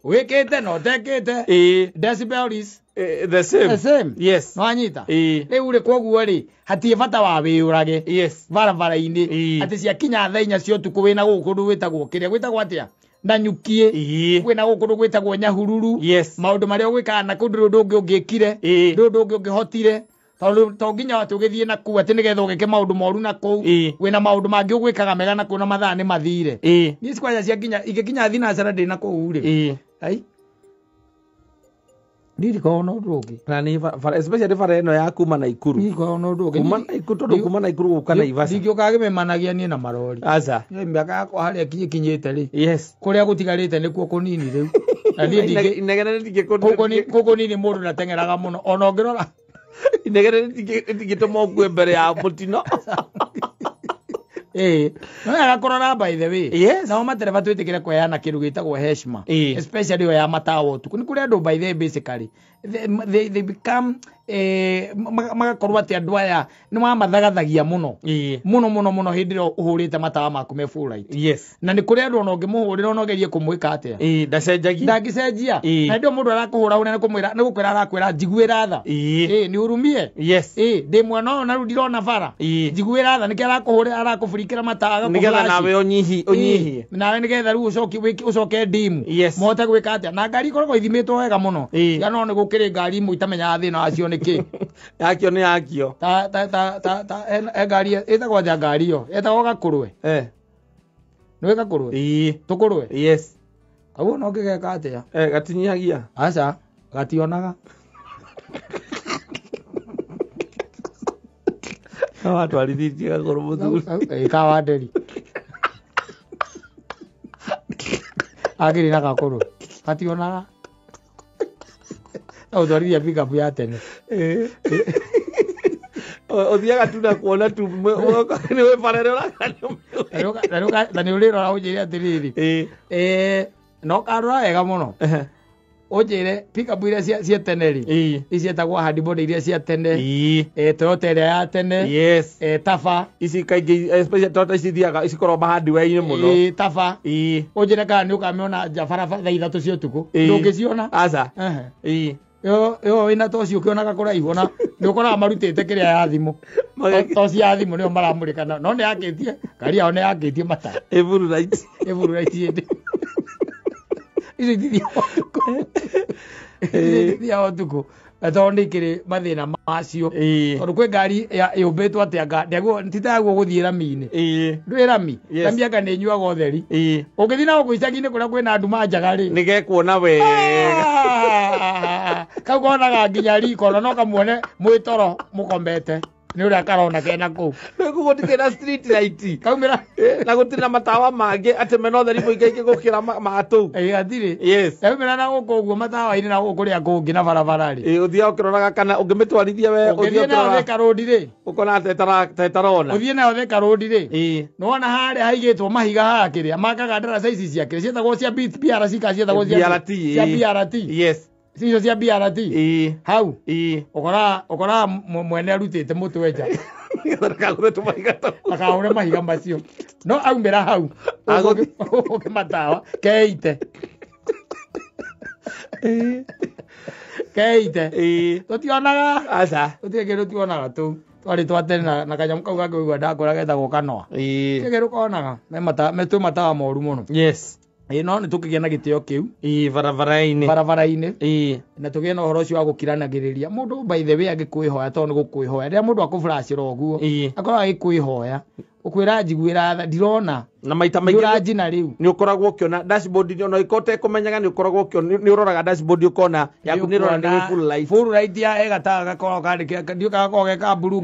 Wĩkĩte no tekĩte. Decibel is the same. Yes. No anyita. Rĩu rĩ koguo rĩ hatirĩ bata wa wĩyũrage. Yes. Barabara-inĩ. Atĩ ciakinya thaa 4 cia ũtukũ wĩna gũkũ gwĩtagwo kĩrĩa gwĩtagwo atĩa? Nanyukie. Kwĩna gũkũ gwĩtagwo Nyahururu. Yes. Maũndũ marĩa ũgwĩkaga na kũndũ ũndũ ũngĩ ũngĩkire. Ũndũ ũngĩ ũngĩhotire. To nginya tũgĩthiĩ na kuu atĩ nĩgetha ũgĩke maũndũ moru na kũu. Wĩna maũndũ mangĩ ũgwĩkaga mega na kũu na mathaa nĩ mathire. Niĩ cikwaja ciakinya ingĩkinya thinacara ndĩ na kũu rĩ. Ai. Ndirikona no ũndũ ũngĩ. Na nĩ especially bara ĩno ya kuma Naikuru. Ndirikona no ũndũ ũngĩ. Kuma Naikuru tondũ kuma Naikuru gũka Naivasha. Ndingĩũka ngĩmemanagia niĩ na marori. Aca. Mĩaka yakwa harĩa kinyĩte rĩ. Yes. Kũrĩa gũtigarĩte nĩkuo kũnini rĩu. Na niĩ inegene ndingĩkũnini. Kũnini mũndũ ndateng'eraga mũno. Ona ũngĩrora. Inegene ndingĩtũma ũkue mbere ya mũtino. No agakũrora by the way. Yes. Nao matereba twĩtĩkĩre kweana kĩndũ gĩtagwo heshima. Especially yo ya matawa ũtukũ. Nĩ kũrĩ andũ by the way basically they become magakorwo atĩ andũ aya nĩ mamathagathagia mũno mũno hĩndĩ ĩrĩa ũhũrĩte matawa maku me full light. Yes. Na nĩ kũrĩ andũ ona ũngĩmũhũrĩra ona ũgerie kũmwĩka atĩa ndacenjagia ndangĩcenjia na ndio mũndũ arakũhũra hũra nĩ kũmwĩra nĩ gũkwĩra arakwĩra njiguĩra tha nĩ urumie. Yes. ndĩ mwana ũyũ na rĩu ndirona bara njiguĩra tha nĩkĩ arakũhũrĩra arakũbũrĩkĩra matawa nĩgetha nawe ũnyihie nawe nĩgetha rĩu ũcoke ndimu mũhote gwĩka atĩa na ngari ikoragwo ithimĩtwo wega mũno ya no nĩ gũkĩrĩ ngari imwe itamenyaga thĩna wacio nĩkĩ yakio nĩ yakio ngari ĩtagwo atĩa ngari ĩyo ĩtagwo gakũrwe nĩ gakũrwe tũkũrwe. Yes. Kau no ngĩgeka atĩa gatinyagia aca gationaga watwarithitie gakũrũ mũthuri kawanderi agĩrĩ na gakũrũ gationaga utwarithia pickup ya tene othiaga tu na kuona tu nĩ wĩbarere na nĩ ũrĩrora ũnjĩre atĩrĩrĩ no karora wega mũno ũnjĩre pickup iria cia tene rĩ icietagwo handboard iria cia tene Toyota ĩrĩa ya tene. Yes. Taba ici kaingĩ especially Toyota ici thiaga ikoragwo mahandi-inĩ mũno. Taba ũnjĩre kana nĩ ũkamĩona nja barabara thaa 3 cia ũtukũ ndũngĩciona. Aca. Yo wĩna toci ũkĩonaga kũraihu ona nĩ ũkoraga marutĩte kĩrĩa ya thimũ toci ya thimũ nĩyo maramũrĩka no nĩ yakĩtie ngari yao nĩ yakĩtie mata blue light hĩndĩ icio ithithia ũtukũ tondũ nĩ ikĩrĩ mathĩna macio tondũ kwĩ ngari yũmbĩtwo atĩa titagwo gũthiĩ rami-inĩ ndwĩ rami rami anga nĩ nyuaga ũtheri ũngĩthiĩ na gũkũ icagi-inĩ kũrĩa kwĩna nduma njaga rĩ nĩ gekuona wega kau konaga nginya riko no kamuone mwĩtoro mũkombete nĩ ũrĩa karona kena kũu gũtirĩ na street light kaumĩra na gũtirĩ na matawa mangĩ atĩ mena ũtheri mũingĩ gũkĩra matũ hatirĩ. Yes. Kaumĩra na gũkũ ũguo matawa-inĩ na gũkũ kũrĩa kũngĩ na barabara rĩ ũthiaga ũkĩroraga kana ũngĩmĩtwarithia we ũthiĩ nayo Thika Road rĩ ũkona tetarona ũthiĩ nayo Thika Road rĩ nĩ wona harĩa haigĩtwo mahiga haha kĩrĩa makaga ndaraca ici ciakĩrĩ cietagwo cia BRT kana cietagwo cia BRT. Yes. Icio cia BRT hau ũkora mwene arutĩte mũtwe nja akahũre mahiga macio no aumĩra hau ũkĩmatawa keite tũtionaga aca tũtirĩ kĩndũ tuonaga tũu twarĩ twatene na kanyamũ kau gangĩ ũigua ndakũra getagwo kanoa tirĩ kĩndũ konaga twĩ matawa moru mũno. Yes. No nĩ tũkĩgĩa na gĩtĩo kĩu barabara-inĩ na tũgĩe na ũhoro ũcio wa gũkiranagĩrĩria mũndũ by the way agĩkwĩhoya tondũ nĩ gũkwĩhoya rĩrĩa mũndũ akũburacĩra ũguo akoragwo agĩkwĩhoya ũkwĩra njiguĩra tha ndirona na maita maingĩ ũranjina rĩu nĩ ũkoragwo ũkĩona dashboard ona ikote kũmenyaga nĩ ũkoragwo ũkĩona nĩ ũroraga dashboard ũkona yaku nĩ ũrora nĩ full light ya egataga gakoragwo kandĩkĩra gakoragwo geka blue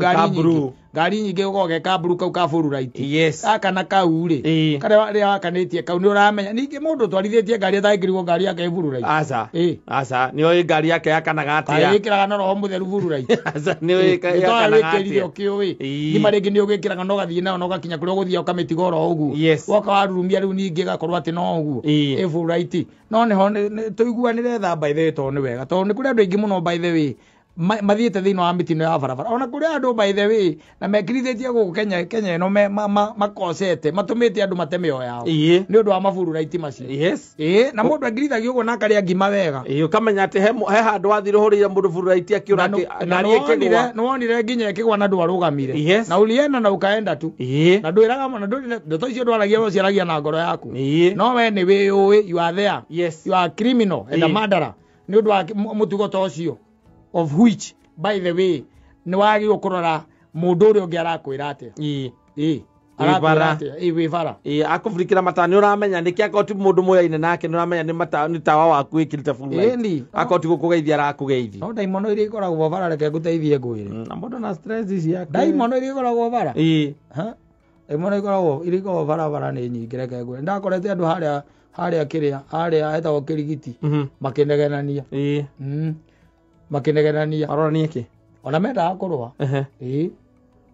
ngari nyingĩ gũkoragwo geka blue kau ka full light. Yes. Kana kau rĩ karĩa wakanĩtie kau nĩ ũramenya ningĩ mũndũ twarithĩtie ngari atangĩkĩrwo ngari yake full light. Aca nĩ oĩ ngari yake yakanaga atĩa ĩkĩraga no roho mũtheru full light. Aca nĩ oĩ yakanaga atĩa ũkĩũĩ nĩ marĩngĩ nĩ ũgĩkĩraga no gathiĩ nayo no ugakinya kuria guthia ukamitiga oro uguo woka warurumia riu ningi gakorwo ati no uguo full right no ne ho tuiguanire tha by the way to ni wega to ni kuria andu aingi muno by the way mathiete thini wa mitino ya barabara ona kuria andu by the way na mekirithetie guku Kenya no makosete matumite andu mateme yo yao ni undu wa mafuru right macio na mundu angirithagia uguo na kari angima wega ukamenya ati he handu wathiruhurire mundu furu right akiura ati ngari ekigwa no wonire nginya ekigwa na ndu arugamire na ulienda na ukaenda tu na ndwiraga na ndoto icio ndwaragia wo ciaragia na ngoro yaku no we ni we you are there you are criminal and a murderer ni undu wa mutugo to cio of which by the way ni wagi ukurora mundu uri ungi arakwira ati Wivara akufurikira matani uramenya niki akoti mundu muyaine nake nuramenya ni matani tawa waku ikirite fulu akoti gukugeithia arakugeithia no daimono iri ikoragwo bara reke guteithie ngwire na mundu na stress yake daimono iri ikoragwo bara daimono ikoragwo bara ni nyingi reke ngwire ndakorete andu haria kiria haria etagwo kirigiti makinegenania makinegenania arora niki ona menda akurwa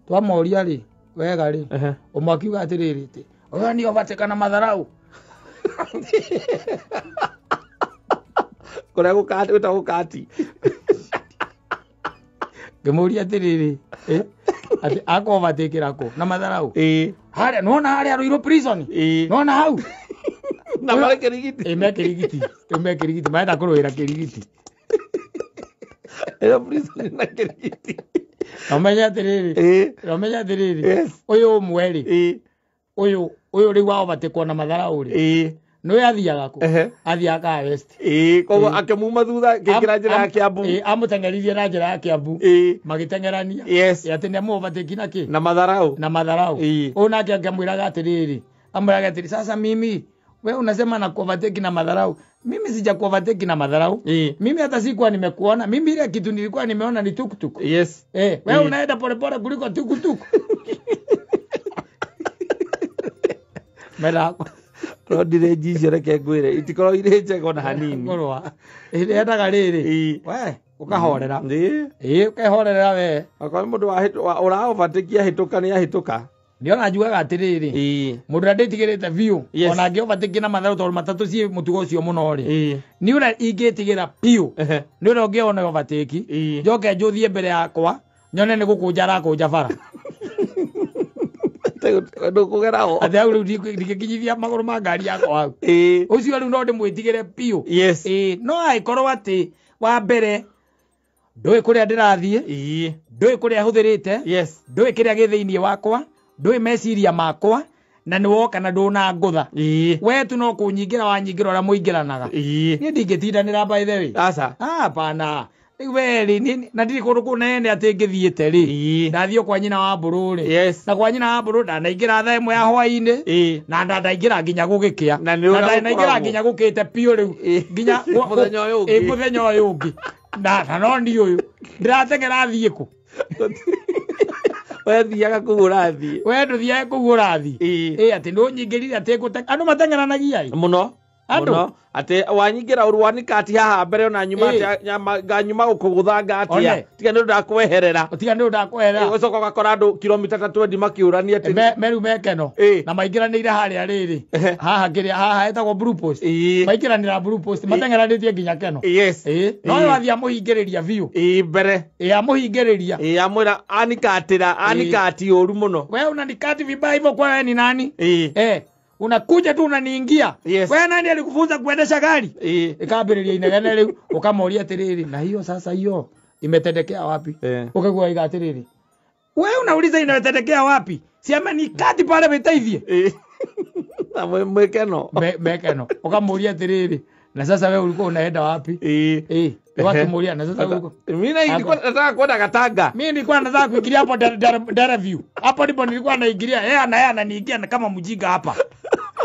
twamoria ri wega ri umwakiuga atiriri ti oya ni obatekana matharau kore gukati utagukati ngemuria atiriri ati akobatekira ko na matharau haria nona haria ruiro prison nona hau na mare kirigiti emekirigiti maenda kuruira kirigiti era prison na kirigiti Omenya atiriri uyu mweri uyu ri wao batekwo na matharau ri no yathiaga ko athiaga west kogo akemuma thutha kingira njira ya Kiambu amutengeririe na njira ya Kiambu magitengerania ati ni amu bateki na ki na matharau ona akimwiraga atiriri amwiraga atiri sasa mimi wewe unasema na kuovateki na madharau. Mimi sija kuovateki na madharau. Mimi hata sikuwa nimekuona. Mimi ile kitu nilikuwa nimeona ni tukutuku. Wewe unaenda polepole kuliko tukutuku. Mera rodire jijere ke gwire itikoro ire njego na hanini. Ngorwa. Ile ndaga riri. We ukahorera. Ukahorera we. Akwa mundu wa uraovatekia hituka ni ahituka. Ndiona ajuaga atiriri mundu ndatigirite view ona ngi obatikina matharu tondu matatu cie mutugo ucio muno ri ni ura ingitigira piu ni ura ngi ona obatiki njoke njuthie mbere yakwa nyone ni gukunjara kunja bara ndo kugerao ati au ndikikinyithia maguru ma ngari yakwa au ucio riu no ndimwitigire piu no aikorwo ati wa mbere ndui kuria ndirathie ndui kuria huthirite ndui kiria githiini wakwa ndui meciria makwa na ni woka na nduna ngutha we tu no kunyingira wanyingira ora muingiranaga ni ndingitindanira by the way asa pana weri na ndiri kundu kunene ati ngithiite ri ndathio kwa nyina wa bururi na kwa nyina wa bururi ndanaingira tha imwe ya hwaini na ndaingira nginya gugikia na ndaingira nginya gukite pio riu nginya muthenya uyu ungi na no ndi uyu ndiratengera thie ku we thiaga kugura thie we nduthiaga kugura thie ati ndo nyingirire ati gute andu matengeranagia muno ati wanyingira urwanika ati haha mbere ona nyuma ati nyuma gukuguthanga atia tiga ndu ndakweherera ucoka gakora andu kilomita 20 makiurania ati meru mekeno na maingiranire haria riri haha etagwo blue post maingiranira blue post matengeranitie nginya keno no wathia muhingiriria view mbere amuhingiriria amwira anika ati uru muno we unanikati vibaya hivyo kwa wewe ni nani unakuja tu unaniingia wewe nani alikufunza kuendesha gari ikabiriria inegene leo ukamoria atiriri na hiyo sasa hiyo imetendekea wapi ukagua iga atiriri wewe unauliza imetendekea wapi siama ni kati pale betaithie na mwekeno mekeno ukamoria atiriri na sasa wewe ulikuwa unaenda wapi wakimulia na sasa huko mimi nilikuwa nataka kwenda Katanga mimi nilikuwa nataka kuingilia hapo Dara View hapo ndipo nilikuwa naingilia yeye ananiingia kama mjinga hapa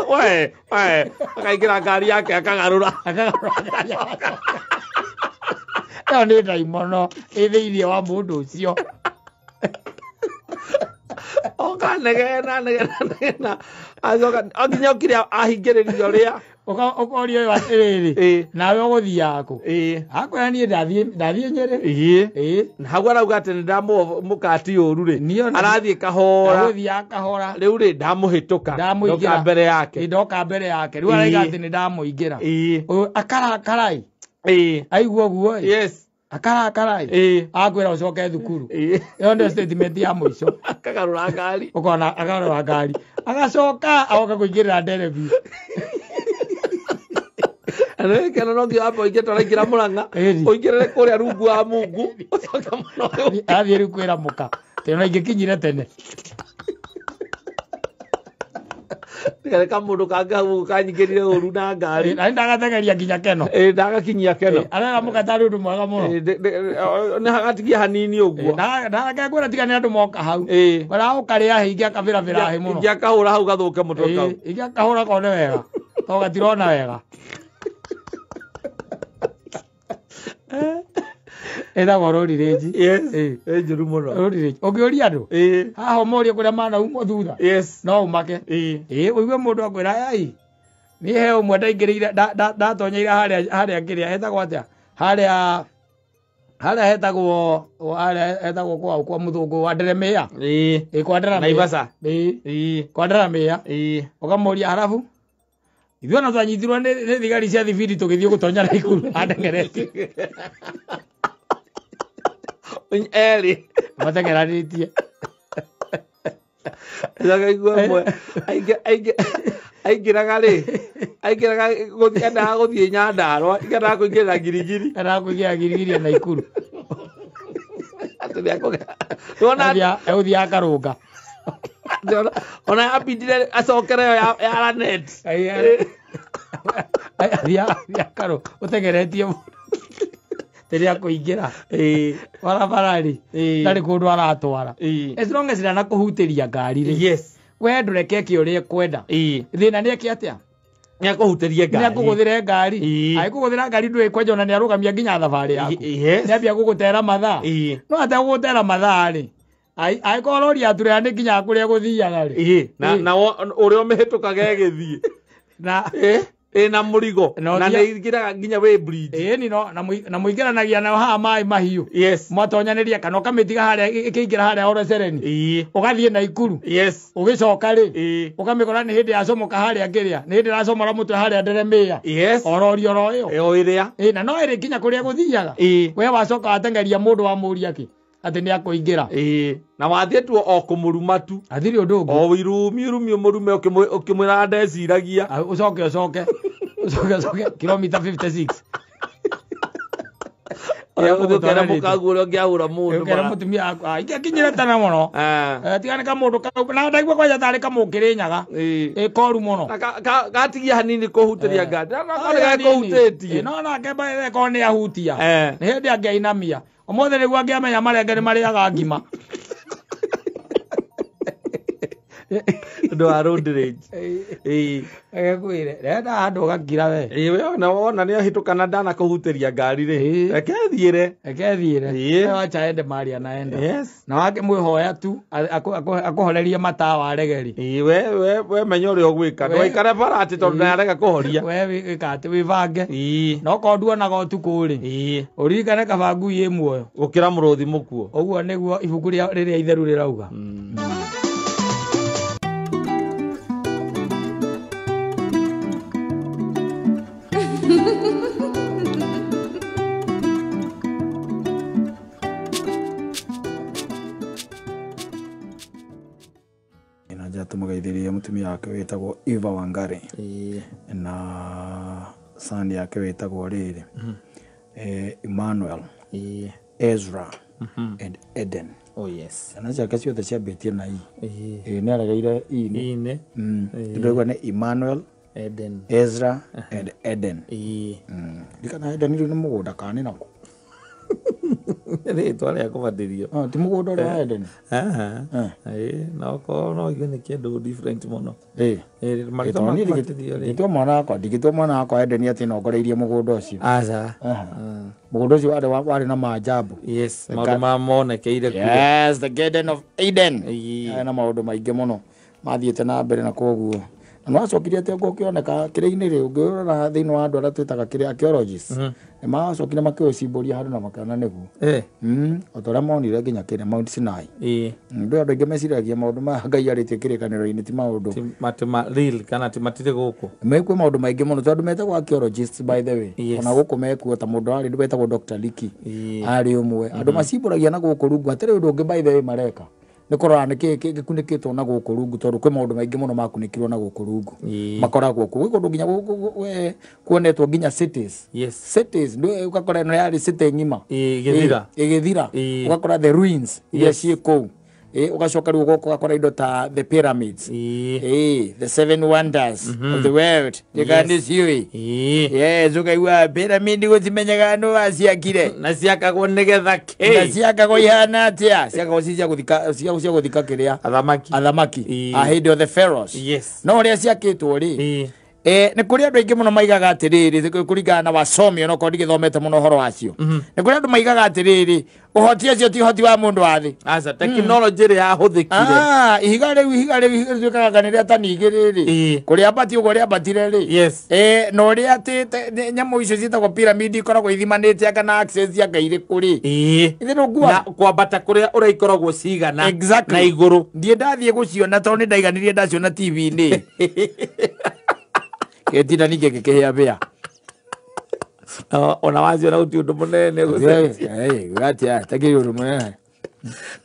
we akaingira gari yake akagarura no ni ndaimono ithiirie wa mundu ucio okanegena azoka aginya kiria ahingiririo ria Okorio wa tiriri. Nawe uguthii yako. Akwira nie ndathie Nyeri. Na hau arauga ati ndamu mukati uru ri. Arathie kahora. Aguthii akahora. Riu ri ndamuhituka. Ndoka mbere yake. Ndoka mbere yake. Riu araiga ati ni ndamuingira. Akarai. Aigua guo. Yes. Akarai. Akwira ucoke thukuru. Yo ndio statement ya muico. Akagarura ngari. Ukona agarura ngari. Agacoka agoka kuingirira nderebi. Ana kana no ndio hapo ingia taragira Murang'a. Oingirire kuria rungu wa Mungu. Ucoka muno. Athie ri kwira muka. Tena ingikinyire tene. Reka mundu kanga kanyigirire uru na ngari. Na ndagategeria nginya keno. Ndagakinyia keno. Arera mukatari undu mwega muno. Ni hagatigia hanini uguo. Na ngagwira tiga ni andu moka hau. Bara ukaria hingia kabira bira he muno. Ingia kahura hau gathuke mutwe kau. Ingia kahura kone wega. To gatirona wega. Eda gorori reji. Yes. Njuru muno. Gorori reji. Ogiori andu. Haha moria kuria mana umo thutha. Yes. No umake. Uigue mundu akwira ai. Ni he umwe ndaingirire ndatonyeira haria ngiria hetagwo atia. Haria hetagwo kwa muthungu wa Nderemea. Kwa Nderemea. Naivasa. Kwa Nderemea. Ukamoria halafu ithuĩ no twanyitirwo nĩ thigari cia thibindi tũgĩthiĩ gũtonya Naikuru andengeretie eri mategeranĩtie ndagaigua mwe aingĩraga gũthiĩ endaga gũthiĩ Nyandarua endaga kũingĩrĩra ngirigiri Naikuru ũthiĩ akarũnga ona abindire acokere ya Lanet karo utegeretie teria kuingira barabara-ri ndari kundu aratwara as long as ndana kuhutiria ngari ri yes we ndureke ki uria kwenda thina ni eki atia ni akuhuteria ngari ni akuguthira ngari ai kuguthira ngari ndui kwenja ona ni arugamia nginya thabari yaku ni ambia gugutera mathaa no ata gugutera mathaa ri ai korori ature andi nginya kuria guthiaga ri na uria umihitukaga egithii na na murigo na ndigiraga nginya we bridge ni no na muingiranagia na ha mai mahiu yes mwatonyaniria kana ukamitiga haria ikingira haria Orosereni ugathie Naikuru yes ugicoka ri ukamikora ni hindi yacomoka haria ngiria ni hindi racomora mutwe haria Nderemea yes orori oro iyo iria na no iri nginya kuria guthiaga we wacoka atengeria mundu wa muria ki ati ni akuingira na wathie tu o kumuruma tu athiri undu ungi o wirumi murume ukimwira ndeciragia ucoke kilomita 56 ukera mukagu uria ngiahura mundu ukera mutumia ikinyire tana muno tigane ka mundu na ndaigua kwaja tari kamukirinyaga koru muno gatigia hanini kuhutiria ngari na kuhutĩtie no na kemba ko ni ahutia ni hindi angiinamia omothe niguo angiamenya marenge ni mariaga ngima ndo arundirage ekwire renda andu gagira we we wona ni ahitukana ndana kuhutiria ngari ri ekethiire acha ende maria naenda yes na wake mwihoya tu akuhorerie matawa aregeri we menya uria ugwika ndwaikare bara ati tondu ndarega kuhoria we wika ati wibange no konduonaga utuku ri uririkane kabangu ye muoyo gukira muruthi mukuo uguo niguo ibuku riria itheru rirauga tumugeithĩrie mutumia wake witagwo Eva Wangari na son yake witagwo riri Emmanuel Ezra and Eden ana ciake ciothe ciambĩtie na nĩ aregeire ini ndĩraigua nĩ Emmanuel Ezra and Eden ndikana Eden rĩu nĩ mũgũnda kana nĩ nako rĩtwa rĩa kũbatithio ti mũgũnda ũrĩa wa Eden no igue nĩ kĩndũ different mũno ndingĩtua mwana wakwa Eden atĩ nongoreirie mũgũnda ũcio mũgũnda ũcio warĩ na maajabu maũndũ mamonekeire the Garden of Eden na maũndũ maingĩ mũno mathiĩte na mbere na koguo no acokire ate ngo kioneka kire-ini ri ngirora thiini wa andu ara twitaga kire archaeologists macokire makiucimburia handu na makana niguo otoria monire nginya kire Mount Sinai ndu andu aingi meciragia maundu ma Ngai aritie kirikaniro-ini ti maundu real kana ti matire guku mekwe maundu maingi muno tondu metagwo archaeologists by the way ona guku mekuo ta mundu ari ndwetagwo Dr. Liki ari umwe andu macimburagia na guku rungu atiri undu ungi by the way mareka nikorora nikunikitwo na guku rungu tondu kwi maundu maingi muno makunikirwo na guku rungu makoragwo ku kundu nginya kuonetwo nginya cities cities ndu ukakora no yari city ngima igithira ukakora the ruins iria cie kou ugacoka riu ugakora indo ta the pyramids the seven wonders of the world yekandi ciui ukaigua pyramid gutimenyaga no aciakire na ciakagwo nigetha na ciakagwo ihana atia ciakagwo cia guthika kiria athamaki ahindi of the pharaohs no uria ciakitwo ri ni kuri andu aingi muno maigaga atiriri kuringana na wasomi ono ko ndigithomete muno horo wacio ni kuri andu maigaga atiriri uhoti acio ti uhoti wa mundu wathi aca technology ri yahuthikire ihiga riu twikaga niria tanigiriri kuria abati ugo ria abatire ri no ria ati nyamu icio cietagwo pyramid ikoragwo ithimanite kana access ya Ngai ri kuri ithino na kwambata kuria uraikoragwo cigana na iguru ndie ndathie guciona tondu ni ndaiganirie ndaciona TV-ini ketina nige kekehea bea ona wazi ona uti undu munene gatia takiri undu munene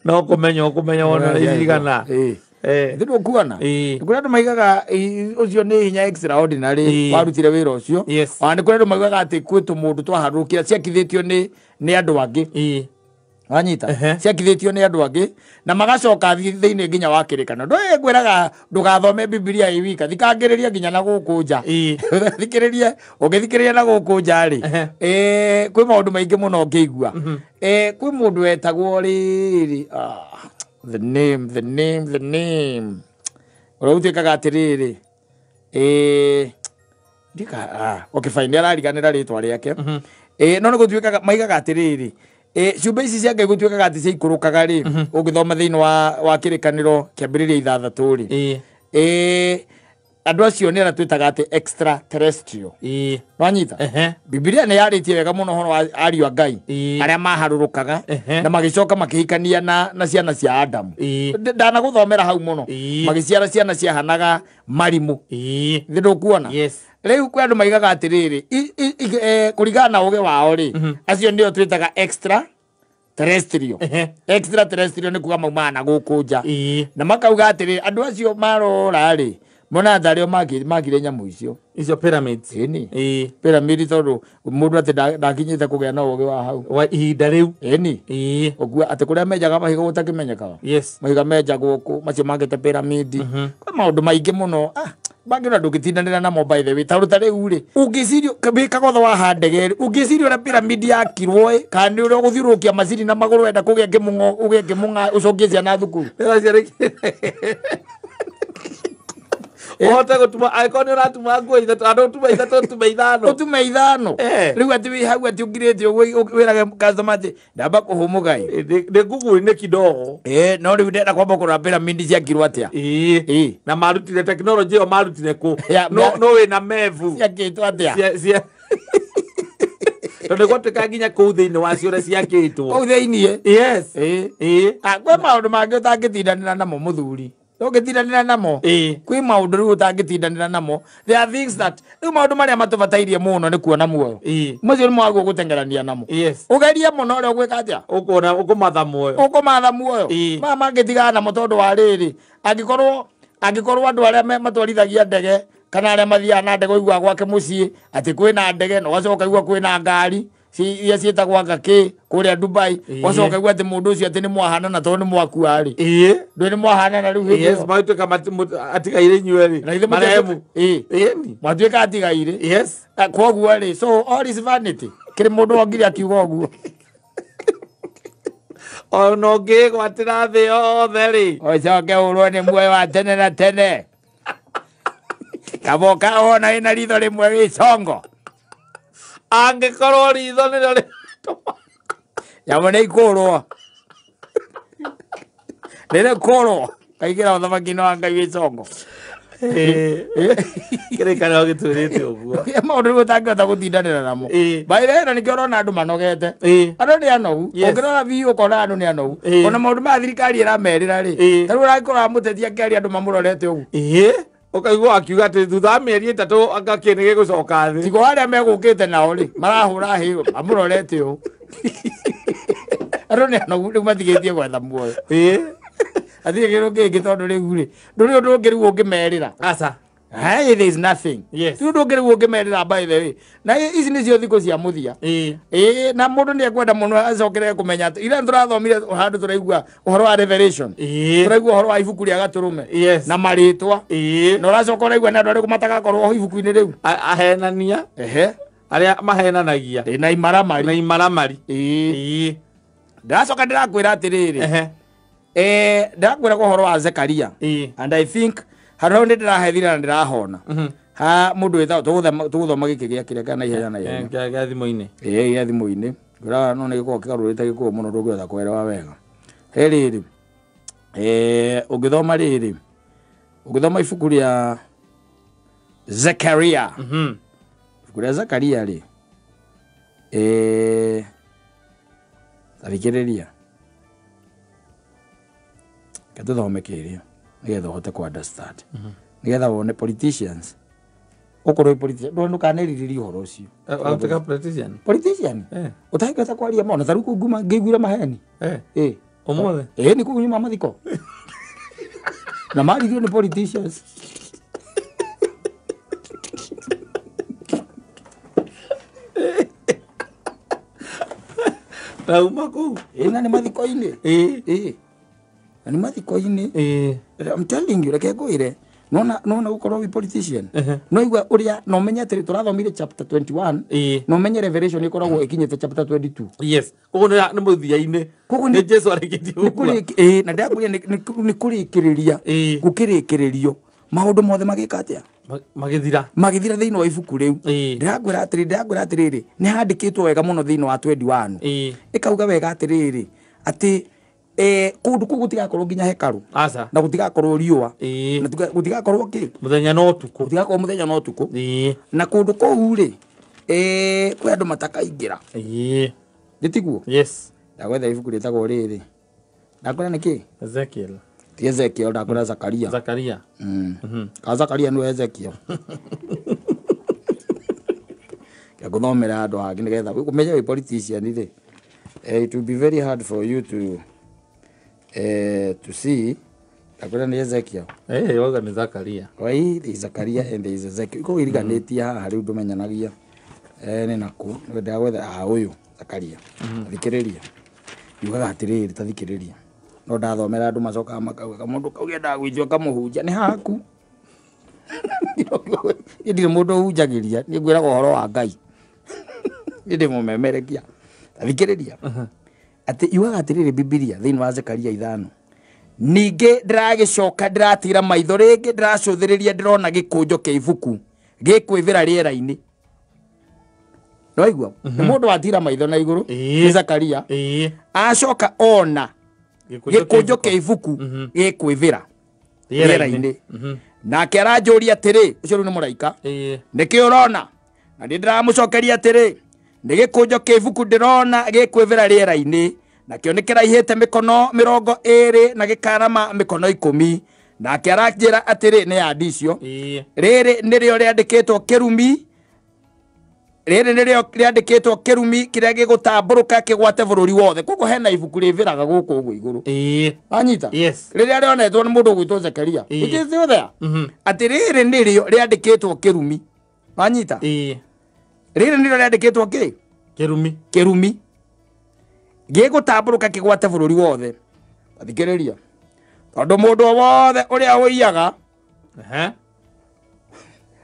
no kumenya ona igana ndido kuana kuri andu maigaga ucio ni hinya extraordinary warutire wira ucio ani kuri andu maigaga ati kwitu mundu twaharukira ciakithitio ni andu angi wanyita ciakithitio ni andu angi na magacoka thiini nginya wakirikana ndo ngwiraga ndugathome Biblia iwika thikangiriria nginya na guku nja thikiririe ugithikiriria na guku nja ri kwi maundu maingi muno ngigua kwi mundu wetagwo riri the name urautuikaga atiriri ndika okay fine arariganira ritwa riake no nigutuikaga maigaga atiriri ciumbe ici cia Ngai gutuikaga ati ciaikurukaga ri ungithoma thiini wa kirikaniro kiambiriria ithathatu ri andu acio ni ara twitaga ati extraterrestrial wanyita Biblia ni yaritie wega muno horo ariu a Ngai aria maharurukaga na magicoka makihikania na ciana cia Adamu ndana guthomera hau muno magiciara ciana ciahanaga marimu thindo kuona riu kwi andu maigaga atiriri kuringana na uge wao ri acio ndio twitaga extraterrestrial ni kuga maumana na guku nja na makauga atiriri andu acio marora ri mona thario magire nyamu icio pyramids pyramid tondu mundu ati ndakinyite kugea na uge wa hau wa ihinda riu ogua ati kuria menjaga mahiga gutakimenyekaga mahiga menjagwo ku macio mangite pyramid kwa maundu maingi muno bangira ndugitindanira namo by the way taruta riu ri ungicirio kabikaga thwa wa ndege ungicirio na pyramid yakirwo kandi uri guthirukia macini na maguru wenda kugea kimungo uge kimunga ucokie ciana thukuru Ohote gutuma aikoni uratuma nguo ithatu andu utuma ithano riu ati wi hau ati ungirite wirage customer ati ndamba kuhumugai de Google ni kidogo no riu ndenda kwamba kura pyramid ciakirwo atia na marutire technology o marutire ku no we na mevu ciakitwo atia tondu gwatuika nginya kuu thiini wacio uria ciakitwo kuu thiini kwe maundu mangi utangitindanira namo muthuri ugitindanira namo kwi maundu riu utangitindanira namo there are things that riu maundu maria matubatairie muno ni kuona muoyo macio ni mwagu gutengerania namo ugeria muno uri ugwika atia ukumatha muoyo ma mangitigana namo tondu wa riri angikorwo andu aria matwarithagia ndege kana aria mathiaga na ndege igua gwake mucii ati kwina ndege no gacoka igua kwina ngari iria cietagwo ngaki kuria Dubai wacoka igua ati mundu ucio ati ni mwahanana tondu ni mwakuari ndu ni mwahanana riu matuika atigaire inyueri maremu matuika atigaire koguo ri so all is vanity kiri mundu ongire akiuga uguo ono ngigwatira thi yothe ri ocoke urwo ni muoyo wa tene na tene kaboka ona ina ritho rimwe wi congo angikorwo ritho niro rituma yamo ni ikurwo rire kurwo kaigira uthamaki no Ngai wi congo Kire kana giturite uguo. Ya maundu gutangata gutindanira namo. Baire na nikio rona andu manogete. Andu ni anogu. Ongirora vi ukona andu ni anogu. Ona maundu ma thirikari iramerira ri. Taru urakora mutetia kiari andu mamurorete ugu. Ukaigua akiuga ati thutha mieri 3 agakene gigucoka thi. Tigo aria megukite nao ri. Marahura higo mamurorete ugu. Andu ni anogu riu matigitie gwetha muoyo. Athie gero ke gitondu riu ri. Nduri undu ngiru ungimerira. Asa. Hey, there is nothing. Yes. Tu ndo ngere wogemerera by the way. Na ici ni cio thiko cia muthia. Na mundu ni ekwenda muno acokere kumenya ira ndurathomire handu turaigua uhoro wa revelation. Turaigua uhoro wa ibuku ria gaturume. Na maritwa. Na uracoka uraigua na andu ari kumataga korwo ibuku-ini riu. Ahenania. Aria mahenanagia. Na imaramari. Na imaramari. Ndacoka ndirakwira atiriri. Ndakwira uhoro wa Zekaria. And I think haro ndi ndirahethira na ndirahona ha mundu witha tuguthoma giki gia kireka na ihenya na ihenya ga thimo-ini ga thimo-ini ngira no ni giko kigarurite giko muno ndungitha kwelewa wega riri ugithoma riri ugithoma ibuku ria Zekaria ibuku ria Zekaria ri tarikiriria katuthome kiria nigetha uhote ku understand nigetha wone politicians ukoro politician ndo nukaneririe uhoro ucio utaka politician utaigata kwaria mona taru kunguma ngiguira maheni umothe ni kunyuma mathiko na mari ni politicians tauma ku na ni mathiko-ini ani mathiko-ini I'm telling you reke ngwire nona gukorwo wi politician no igwa uria no menye atiri turathomire chapter 21 no menye revelation ikoragwo ikinyete chapter 22 yes kogo ni muthia-ini kogo ni Jesu arikitie na ndakuria ni kurikiriria gukirikiririo maundu mothe magika atia magithira thiini wa ibuku riu ndirakwira atiriri ni handikitwo wega muno thiini wa 21 ikauga wega atiriri ati kundu ku gutigakorwo nginya hekaru na gutigakorwo riua na gutigakorwo ki muthenya no tuku gutigakorwo muthenya no tuku na kundu kou ri kwi andu matakaingira gitiguo yes ndagwetha ibuku ritagwo riri ndakwira niki Ezekiel ndakwira Zakaria ka Zakaria no Ezekiel guthomera andu angi nigetha kumenya wi politician ri it will be very hard for you to see ndakwira ni Ezekiel yoga ni Zakaria wai the Zakaria and the Ezekiel ko iriganetie haha riu ndumenyanagia ni naku ndagwetha uyu Zakaria thikiriria yugaga atiriri tathikiriria no ndathomera andu macoka makauga mundu kaugenda gwithio kamuhunja ni haku ndi mundu hunjagiria ni ngwira uhoro wa Ngai ndi mumemerekia tathikiriria ati yugaga atiriri Biblia thiini wa Zekaria 5 ningi ndiragicoka ndiratira maitho ringi ndiracuthiriria ndirona gikunjo kia ibuku gikwivira riera-ini no igua ni mundu watira maitho na iguru ni Zekaria acoka ona gikunjo kia ibuku gikwivira riera-ini nake aranjuria atiri ucio ni muraika niki urona na ndiramucokeria atiri ni gikunjo kia ibuku ndirona gikwivira riera-ini nakio ni kiraihite mikono 20 na gikarama mikono 10 nake aranjira atiri ni adicio riri nirio riandikitwo kirumi kiria gigutamburuka kigwate bururi wothe koguo hena ibuku riviraga guku uguo iguru anyita riria rionetwo ni mundu gwitwo Zekaria ujithio there ati riri nirio riandikitwo kirumi anyita riri nirio riandikitwo kirumi gigutamburuka kigwate bururi wothe athikiriria tondu mundu wothe uria wiyaga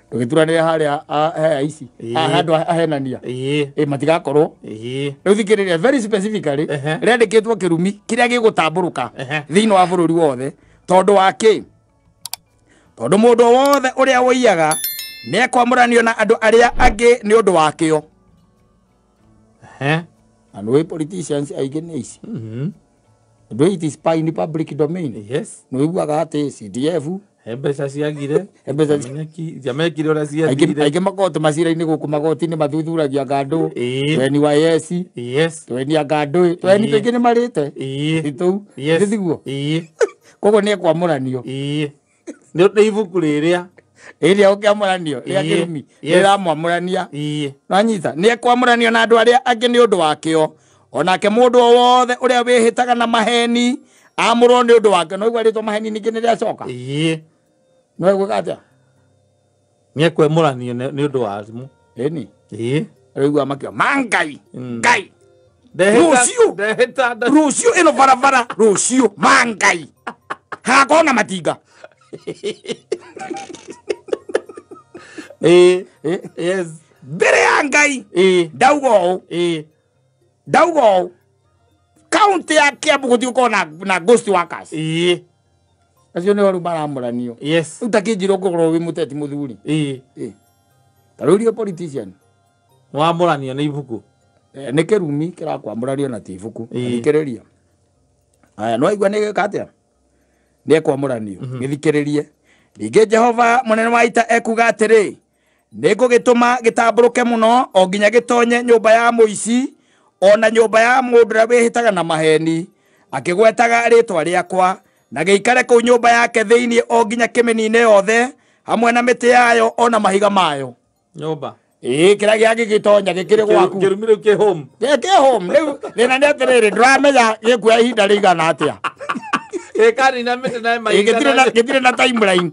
ndugituranire haria he ici handu ahenania matigakorwo riu thikiriria very specifically riandikitwo kirumi kiria gigutamburuka thiini wa bururi wothe tondu waki tondu mundu wothe uria wiyaga ni ekwamuranio na andu aria angi ni undu wakio and we politicians aige ni ici do it is in public domain no iguaga ati CDF Mbeca ciagire jamekire ora ciathire aingĩ magoti macira-inĩ gũkũ magoti-inĩ mathuthuragia ngandũ tweni wa yes tweni ngandũ tweni tũingĩ nĩ marĩte itũ thiguo koguo nĩ ekwamũranio nĩ ibuku rĩrĩa ũkĩamũranio rĩa kĩrumi rĩramwamũrania nanyita nĩ ekwamũranio na andũ arĩa angĩ nĩ ũndũ wakĩo onake mũndũ o wothe ũrĩa wĩhĩtaga na maheni amũrwo nĩ ũndũ wake no igua rĩtwa maheni ningĩ nĩ rĩacoka no igua atĩa nĩ ekwamũranio nĩ ũndũ wa arimũ rĩu amakĩo mangai ngai rũciũ ĩno barabara rũciũ mangai hagakorwo na matinga yes mbere ya ngai ndauga ũũ kaunti ya Kiambu gũtigũkorwo na ghost workers acio nĩ rĩu maramũranio rĩu ta kĩnjirũ ngũgũrwo wĩ mũteti mũthuri ta rĩu rio politician wamũranio nĩ ibuku nĩ kĩrumi kĩrakwamũranio na ti ibuku thikĩrĩria aya no igua nĩ gĩka atĩa nĩ ekwamũranio gĩthikĩrĩrie ningĩ Jehova mũnene wa ita ekuga atĩrĩ nĩ ngũgĩtũma gĩtambũrũke mũno o nginya gĩtonye nyũmba ya mũici ona nyũmba ya mũndũ ũrĩa wĩhĩtaga na maheni akĩgwetaga rĩtwa rĩakwa na gĩikare kũu nyũmba yake thĩinĩ o nginya kĩmĩnine yothe hamwe na mĩtĩ yayo ona mahiga mayo nyũmba kĩrĩa gĩagĩgĩtonya gĩkĩrĩ gwaku kĩrumi rĩu kĩ home rĩu thĩna nĩ atĩrĩrĩ ndũramenya gĩkuoya ihinda rĩigana atĩa gĩkanina mĩtĩ na mahiga gĩtirĩ na timeline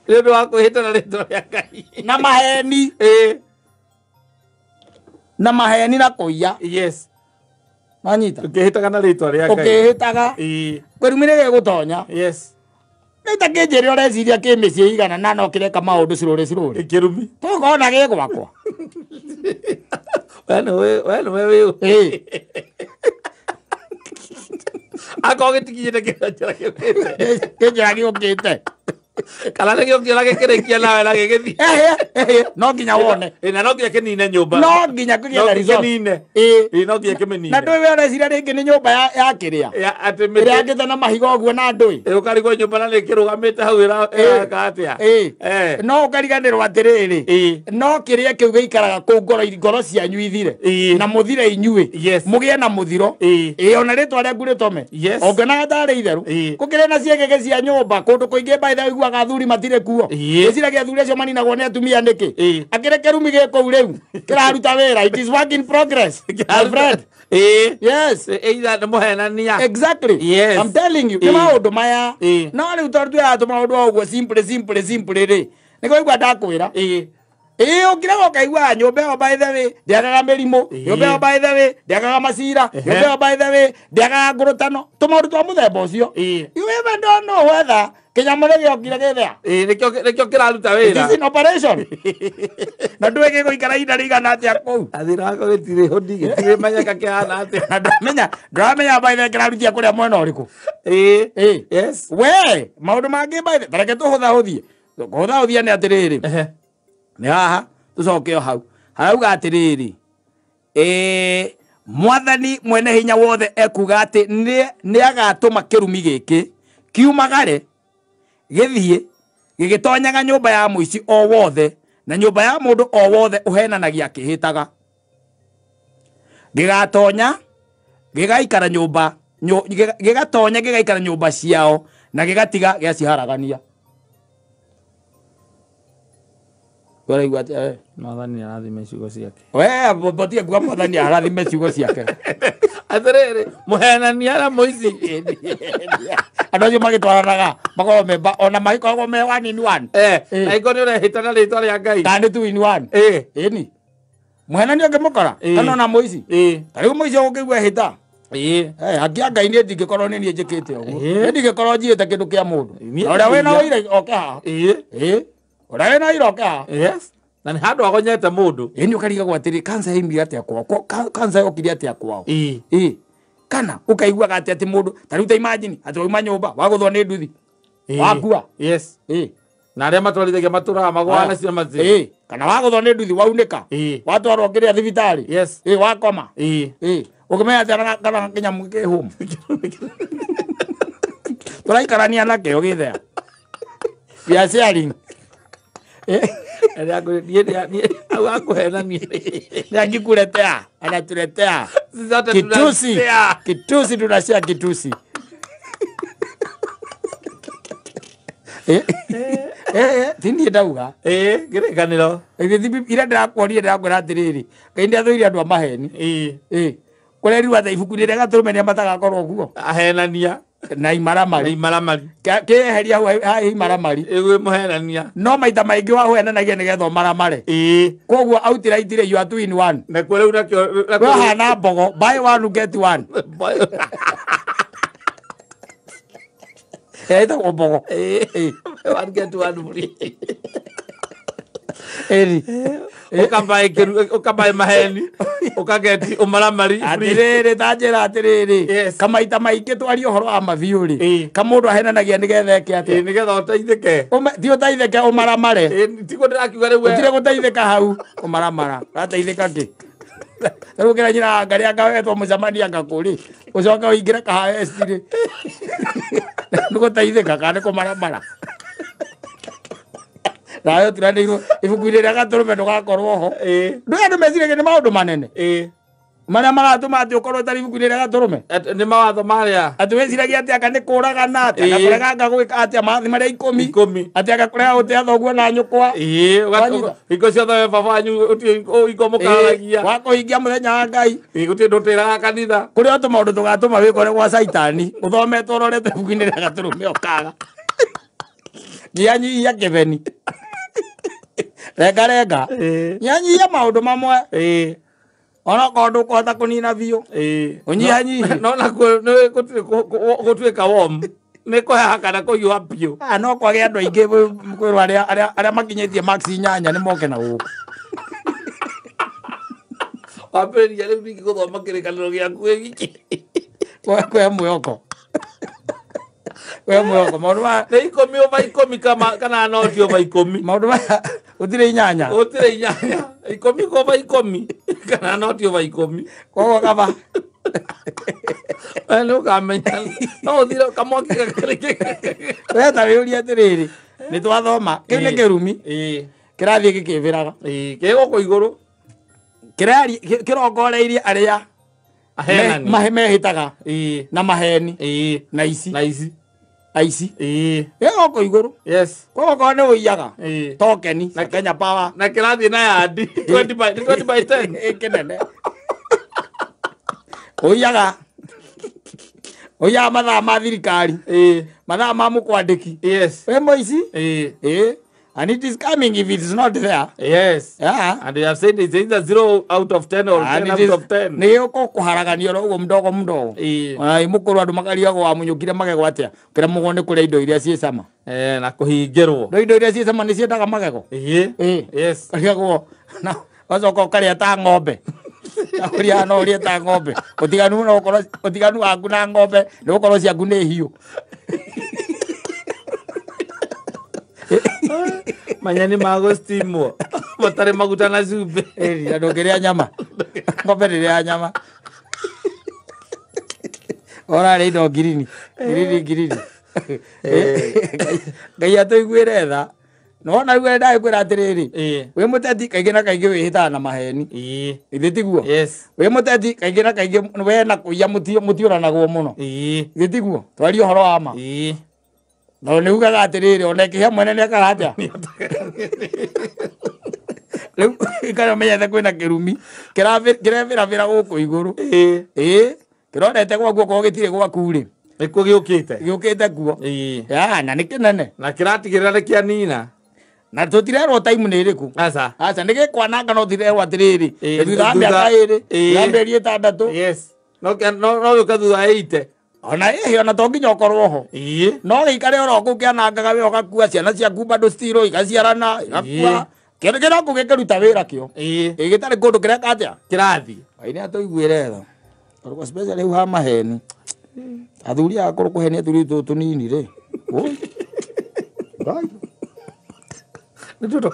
nĩ ũndũ wa kwĩhĩtana rĩtwa rĩa Ngai na maheni na kũiya manyita ũkĩhĩtaga na rĩtwa rĩa Ngai ũkĩhĩtaga kwĩrumire gĩgũtonya nĩ ta kĩnjĩrĩ ũreciria kĩ mĩciĩ igana na no kĩreka maũndũ cirũrĩ kĩrumi tũkona gĩ gwakwa we akorwo gĩtikinyĩte kĩnjĩra gĩũkĩte kana nĩ gĩũkĩra gĩkĩrĩkia nawe na gĩgĩthiĩ no nginya wone na no nginya kĩnine nyũmba no nginya kũgĩa resort no nginya kĩmĩnine na ndũĩ ũreciria rĩngĩ nĩ nyũmba ya kĩrĩa ĩrĩa angĩte na mahiga ũguo na ndũĩ ũkarigwo nyũmba na nĩ kĩrũgamĩte hau ĩraka atĩa no ũkariganĩrwo atĩrĩrĩ no kĩrĩa kĩu gĩikaraga kũu ngoro cianyu ithire na mũthire inyuĩ mũgĩe na mũthiro ona rĩtwa rĩaku rĩtome ongenaga tarĩ itherũ gũkĩrĩ na ciĩgĩgĩ cia nyũmba kũndũ kũingĩ baitha ũiguaga athuri matirĩ kuo gĩciragia athuri acio maninagwo nĩ atumia nĩkĩ akĩrĩ kĩrumi gĩ kũu rĩu kĩraruta wĩra it is work in progress Alfred yes either mũhenania exactly I'm telling you nĩ maũndũ maya no rĩu tondũ tuoyaga tũmaũndũ o ũguo simple rĩ nĩkĩo igua ndakwĩra ũkĩraga ũkaigua nyũmba ĩyo by the way ndĩagaga mĩrimũ nyũmba ĩyo by the way ndĩagaga macira nyũmba ĩyo by the way ndĩagaga ngũrũtano tũmaũndũ twa mũthemba ũcio you even don't know whether kĩnyamũ gĩokire gĩthĩa nĩkĩo kĩraruta wĩra it is in operation na ndũĩ gĩgũikara ihinda rĩigana atĩa kũu athĩra wako gĩtirĩ hodi gĩtirĩ manyaka kĩhana atĩa ndũramenya by the way kĩrarutia kũrĩa mwena ũrĩkũ yes we maũndũ mangĩ by the way reke tũhũthahũthie nĩ atĩrĩrĩ nĩ haha tũcoke o hau harauga atĩrĩrĩ mwathani mwene hinya wothe ekuga atĩ nĩ agatũma kĩrumi gĩkĩ kiumagare gĩthiĩ gĩgĩtonyaga nyũmba ya mũici o wothe na nyũmba ya mũndũ o wothe ũhenanagia akĩhĩtaga gĩgatonya gĩgaikara nyũmba ciao na gĩgatiga gĩaciharagania Mwathani arathime ciugo ciake botie kuga mwathani arathime ciugo ciake atĩrĩrĩ mũhenania na mũici andũ acio magĩtwaranaga makorwo memba ona magĩkoragwo me 1 in 1 na iko nĩ ũrehĩta na rĩtwa rĩa Ngai kana nĩ 2 in 1 ĩni mũhenania ũngĩmũkora kana ona mũici ta rĩu mũici ũngĩigua hĩta akia Ngai nĩ ndingĩkorwo nĩ niĩ njĩkĩte ũguo nĩ ndingĩkorwo njiyĩte kĩndũ kĩa mũndũ ũrĩa wĩna ũira oke haha ũrĩa wĩna ũira oke haha na nĩ handũ agonyete mũndũ ĩni ũkarigagwo atĩrĩ kansa yaumire atĩa kwao kansa yokire atĩa kwao kana ũkaiguaga atĩ mũndũ ta rĩu ta imagine atĩ wauma nyũmba wagũthwo nĩ nduthi wakua na arĩa matwarithagia matũraga magwana cia matĩ kana wagũthwo nĩ nduthi waunĩka watwarwo kĩrĩa thibitarĩ wakoma ũkĩmenya atĩ kana kĩnyamũ kĩ home Turaikarania nake ogithea. We are sharing. Au akuhena ni. Nangikuletea, anatuletea. Kitusi tunashare kitusi. Tindi ndauga ngirekaniro ira ndirakuonia ndirakwira atiriri Ngai ndiathuire andu a maheni kurerirwo atha ibuku rĩrĩa gatũrũme matagakorwo kuo ahenania na imaramari kĩeheria hau imaramari mũhenania no maita maingĩ wahwenanagia nĩgetha ũmaramare koguo outright you are 2 in 1 nakuo rĩu nakĩo hana mbogo buy one get one ĩtagwo mbogo one get one free ukabae maheni ukageti umaramari atiriri tanjira atiriri kamaita maingi twari uhoro wa mathiuri kamundu ahenanagia nigetha eke ati nigetha uteithike ti uteithike umaramare tiko ndirakiuga riu utire guteithika hau umaramara rateithika ki riu kira nyina ngari angawetwo mucamania ngakuri ucoka uingire kaha estiri niguteithika kana kumaramara nayo tirandirwo ibuku-inĩ rĩa gatũrũme ndũgakorwo ho ndũĩ andũ meciragia nĩ maũndũ manene marĩa magatũma atĩ ũkorwo ũtarĩ ibuku-inĩ rĩa gatũrũme nĩ mawatho marĩa atĩ wĩciragia atĩ aka nĩ kũũragana atĩ aka kũreganga gwĩka atĩa mathi marĩa 10 atĩ aka kũrega gũtea thoguo na nyũkwa hingo ciothe we baba wanyu ũhingo mũkaragia wakũhingia mũthenya wa Ngai gũtirĩ ndũtĩraga kanitha kũrĩ o tũmaũndũ tũgatũma wĩkore gwa caitani ũthometwo ũroretwo ibuku-inĩ rĩa gatũrũme ũkaga nyihanyihia kĩbeni renga nyihanyihia maũndũ mamwe ona korwo ndũkũhota kũnina biũ ũnyihanyihie no nakuo gũtuĩka warm nĩ kũheha kana kũhiũha biũ no kwage andũ aingĩ kwĩrwo arĩa makinyĩtie max 8 nĩ moke na gũkũ wambĩrĩria rĩu ningĩ gũthoma kĩrĩkanĩro gĩaku wĩwiki kwe mwĩhoko maũndũ maya nĩ 10 over 10 kana noti over 10 maũndũ maya gũtirĩ inyanya 10 over 10 kana noti over 10 koguo kaba nĩ ũkamenya no ũthire kamwaki weta wĩũria atĩrĩrĩ nĩ twathoma kĩu nĩ kĩrumi kĩrathiĩ gĩkĩbĩraga kĩgũkũ igũrũ kĩrongoreirie arĩa mehĩtaga na maheni na aici gĩgũkũ igũrũ koguo nĩ ũiyaga tokeni na Kenya Power na kĩrathiĩ na yandi 20 by 10 kĩnene ũiyaga mathaa ma thirikari mathaa ma mũkwandĩki wĩ mũici and it is coming if it is not there and they have said it's either 0 out of 10 or 10 out of 10 nĩ ũkũharaganio ũguo mdogo mũkũrũ andũ makariagwo wa mũnyũkire magego atĩa kĩrĩa mũgwo nĩ kũrĩa indo iria ciĩ cama na kũhingĩrwo indo iria ciĩ cama nĩ ciendaga magego kariagwo na wacoka ũkarĩa ta ng'ombe Kuria no ria ta ng'ombe utiganu no korwo utiganu waku na ng'ombe nĩ gũkorwo ciaku nĩ hiũ manyani mago steamwo matare maguta na cumbĩ andũ ngĩrĩa nyama ng'ombe rĩrĩa nyama orarĩ indo ngirini Ngai atũiguĩre tha no na rĩu ndagĩkwĩra atĩrĩrĩ wĩ mũteti kaingĩ na kaingĩ wĩhĩtaga na maheni ithe tiguo wĩ mũteti kaingĩ na kaingĩ we na kũiya mũtiũranagwo mũno ithe tiguo twaria ũhoro wa ma no nĩ ugaga atĩrĩrĩ ona kĩhe mwene nĩ akaga atĩa rĩu ikamenya kwĩna kĩrumi kĩrebĩrabĩra gũkũ igũrũ kĩrorete gwakuo korwo gĩtirĩ gwaku rĩ nĩkuo gĩũkĩte kuo na nĩ kĩnene na kĩratigĩrĩra nĩ kĩanina na tũtirerwo time nĩ ĩrĩkũ aca nĩ gĩkwananga no tirerwo atĩrĩrĩ thutha wa mĩaka 2 na mĩeri 6 no gĩũka thutha wa 8 ona ona to nginya ũkorwo ho no gĩikare oro kũu kĩanangaga we ũgakua ciana ciaku bado still igaciarana igakua kĩndũ kĩrĩa kũu gĩkĩruta wĩra kĩo gĩtarĩ kũndũ kĩreka atĩa kĩrathi Ngai nĩ atũiguĩre tha tondũ especially rĩu ha maheni athuri akũrũ kũhenia athuri tũnini rĩ nĩ tũtũ